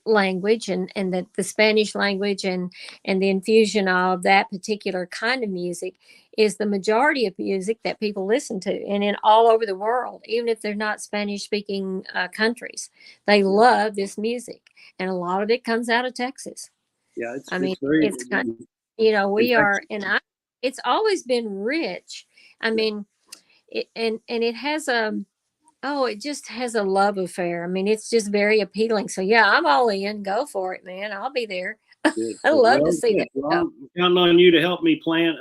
language and the Spanish language and the infusion of that particular kind of music is the majority of music that people listen to, and in all over the world, even if they're not Spanish speaking countries, they love this music, and a lot of it comes out of Texas. Yeah, it's kind of, we are, and it's always been rich. I mean, it has it just has a love affair. I mean, it's just very appealing. So yeah, I'm all in. Go for it, man. I'll be there. I love to see that. Well, I'm counting on you to help me plan,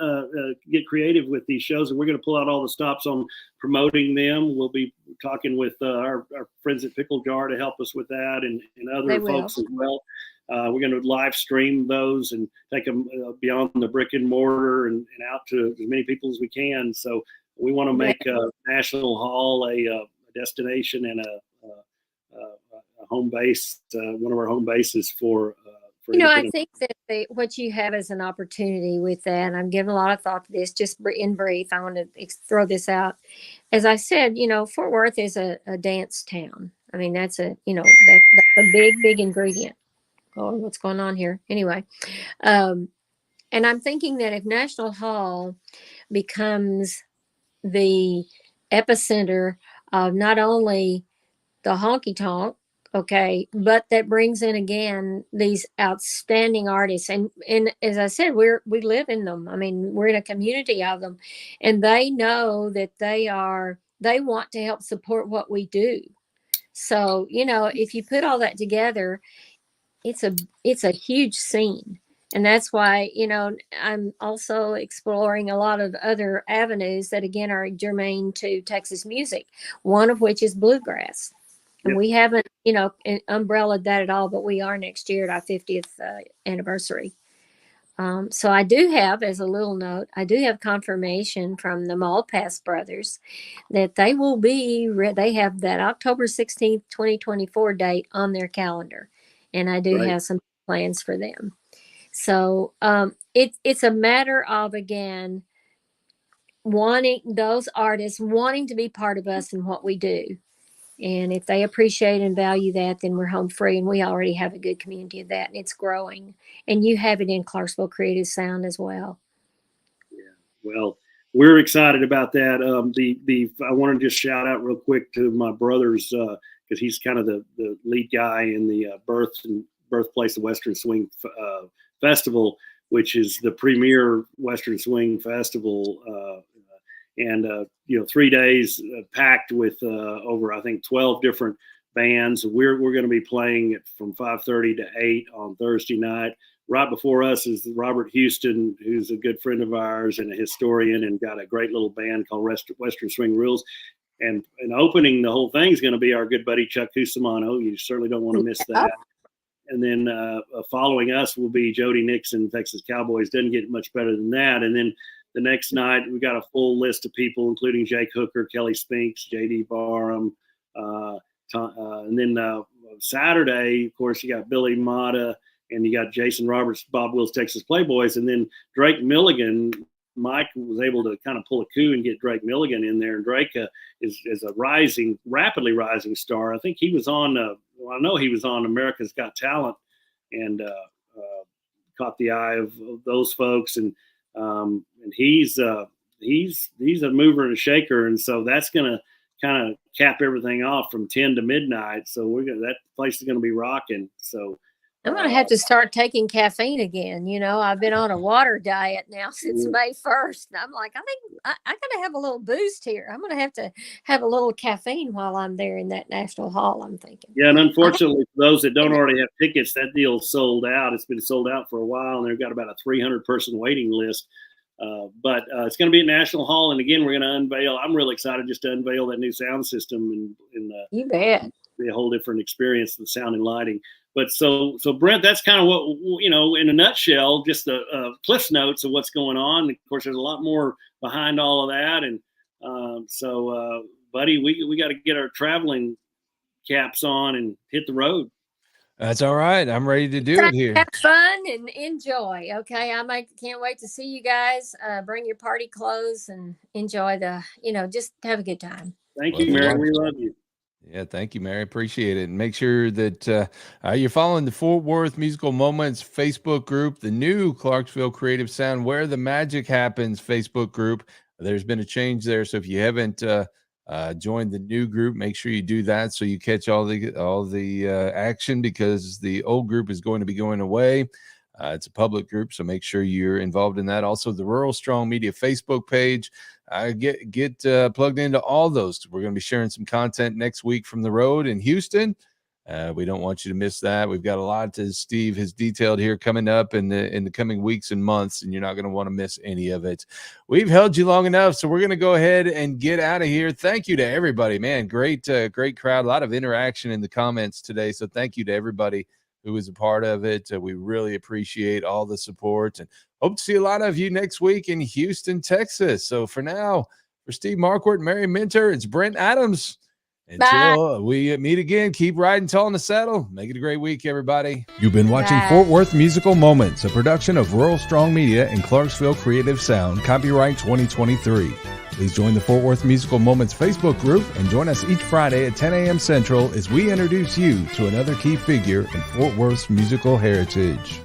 get creative with these shows, and we're going to pull out all the stops on promoting them. We'll be talking with our friends at Pickle Jar to help us with that, and other folks as well. We're going to live stream those and take them beyond the brick and mortar and out to as many people as we can. So we want to make National Hall a destination and a home base, one of our home bases for I think that what you have as an opportunity with that, and I'm giving a lot of thought to this, just in brief, I want to throw this out. As I said, Fort Worth is a dance town. I mean, that's a big ingredient. Oh, what's going on here? Anyway, and I'm thinking that if National Hall becomes the epicenter of not only the honky tonk, Okay, but that brings in again these outstanding artists, and as I said, we live in them. I mean, we're in a community of them, and they know that they want to help support what we do. So, if you put all that together, it's a huge scene. And that's why, I'm also exploring a lot of other avenues that again are germane to Texas music, one of which is bluegrass. And Yep. we haven't, umbrellaed that at all, but we are next year at our 50th anniversary. So I do have, as a little note, I do have confirmation from the Malpass brothers that they will be, they have that October 16th, 2024 date on their calendar. And I do Right. have some plans for them. So it's a matter of, again, those artists wanting to be part of us and what we do. And if they appreciate and value that, then we're home free. And we already have a good community of that, and it's growing. And you have it in Clarksville Creative Sound as well. Yeah. Well, we're excited about that. I want to just shout out real quick to my brothers because he's kind of the lead guy in the birthplace of Western Swing Festival, which is the premier Western Swing Festival. And 3 days packed with over, I think, 12 different bands. We're going to be playing from 5:30 to 8 on Thursday night. Right before us is Robert Houston, who's a good friend of ours and a historian, and got a great little band called Western Swing Rules. And opening the whole thing is going to be our good buddy Chuck Cusimano. You certainly don't want to miss that. And then following us will be Jody Nixon, Texas Cowboys. Doesn't get much better than that. And then the next night, we got a full list of people, including Jake Hooker, Kelly Spinks, J.D. Barham. And then Saturday, of course, you got Billy Mata, and you got Jason Roberts, Bob Wills, Texas Playboys. And then Drake Milligan. Mike was able to kind of pull a coup and get Drake Milligan in there. And Drake is a rapidly rising star. I think he was on, I know he was on America's Got Talent and caught the eye of those folks. And he's a mover and a shaker, and so that's going to kind of cap everything off from 10 to midnight. So that place is going to be rocking. So I'm going to have to start taking caffeine again. I've been on a water diet now since May 1st. And I'm like, I think I got to have a little boost here. I'm going to have a little caffeine while I'm there in that National Hall, I'm thinking. Yeah, and unfortunately, for those that don't already have tickets, that deal's sold out. It's been sold out for a while, and they've got about a 300-person waiting list. But it's going to be at National Hall. And again, we're going to unveil, I'm really excited just to unveil that new sound system. You bet. Be a whole different experience with sound and lighting. But so Brent, that's kind of what, in a nutshell, just the Cliff's Notes of what's going on. And of course, there's a lot more behind all of that. And buddy, we got to get our traveling caps on and hit the road. That's all right. I'm ready to do it here. Have fun and enjoy. Okay. Can't wait to see you guys. Bring your party clothes and enjoy just have a good time. Thank you, Mary. We love you. Yeah, thank you, Mary. Appreciate it. And make sure that you're following the Fort Worth Musical Moments Facebook group, the new Clarksville Creative Sound, Where the Magic Happens Facebook group. There's been a change there. So if you haven't joined the new group, make sure you do that so you catch all the action, because the old group is going to be going away. It's a public group, so make sure you're involved in that. Also, the Rural Strong Media Facebook page. Get plugged into all those. We're going to be sharing some content next week from the road in Houston. We don't want you to miss that. We've got a lot, as Steve has detailed here, coming up in the coming weeks and months, and you're not going to want to miss any of it. We've held you long enough, so we're going to go ahead and get out of here. Thank you to everybody, man. Great crowd. A lot of interaction in the comments today, so thank you to everybody who was a part of it. We really appreciate all the support, and hope to see a lot of you next week in Houston, Texas. So for now, for Steve Marquardt, Mary Minter, it's Brent Adams. Until we meet again, keep riding tall in the saddle. Make it a great week, everybody. You've been watching Fort Worth Musical Moments, a production of Rural Strong Media and Clarksville Creative Sound, copyright 2023. Please join the Fort Worth Musical Moments Facebook group and join us each Friday at 10 a.m. Central as we introduce you to another key figure in Fort Worth's musical heritage.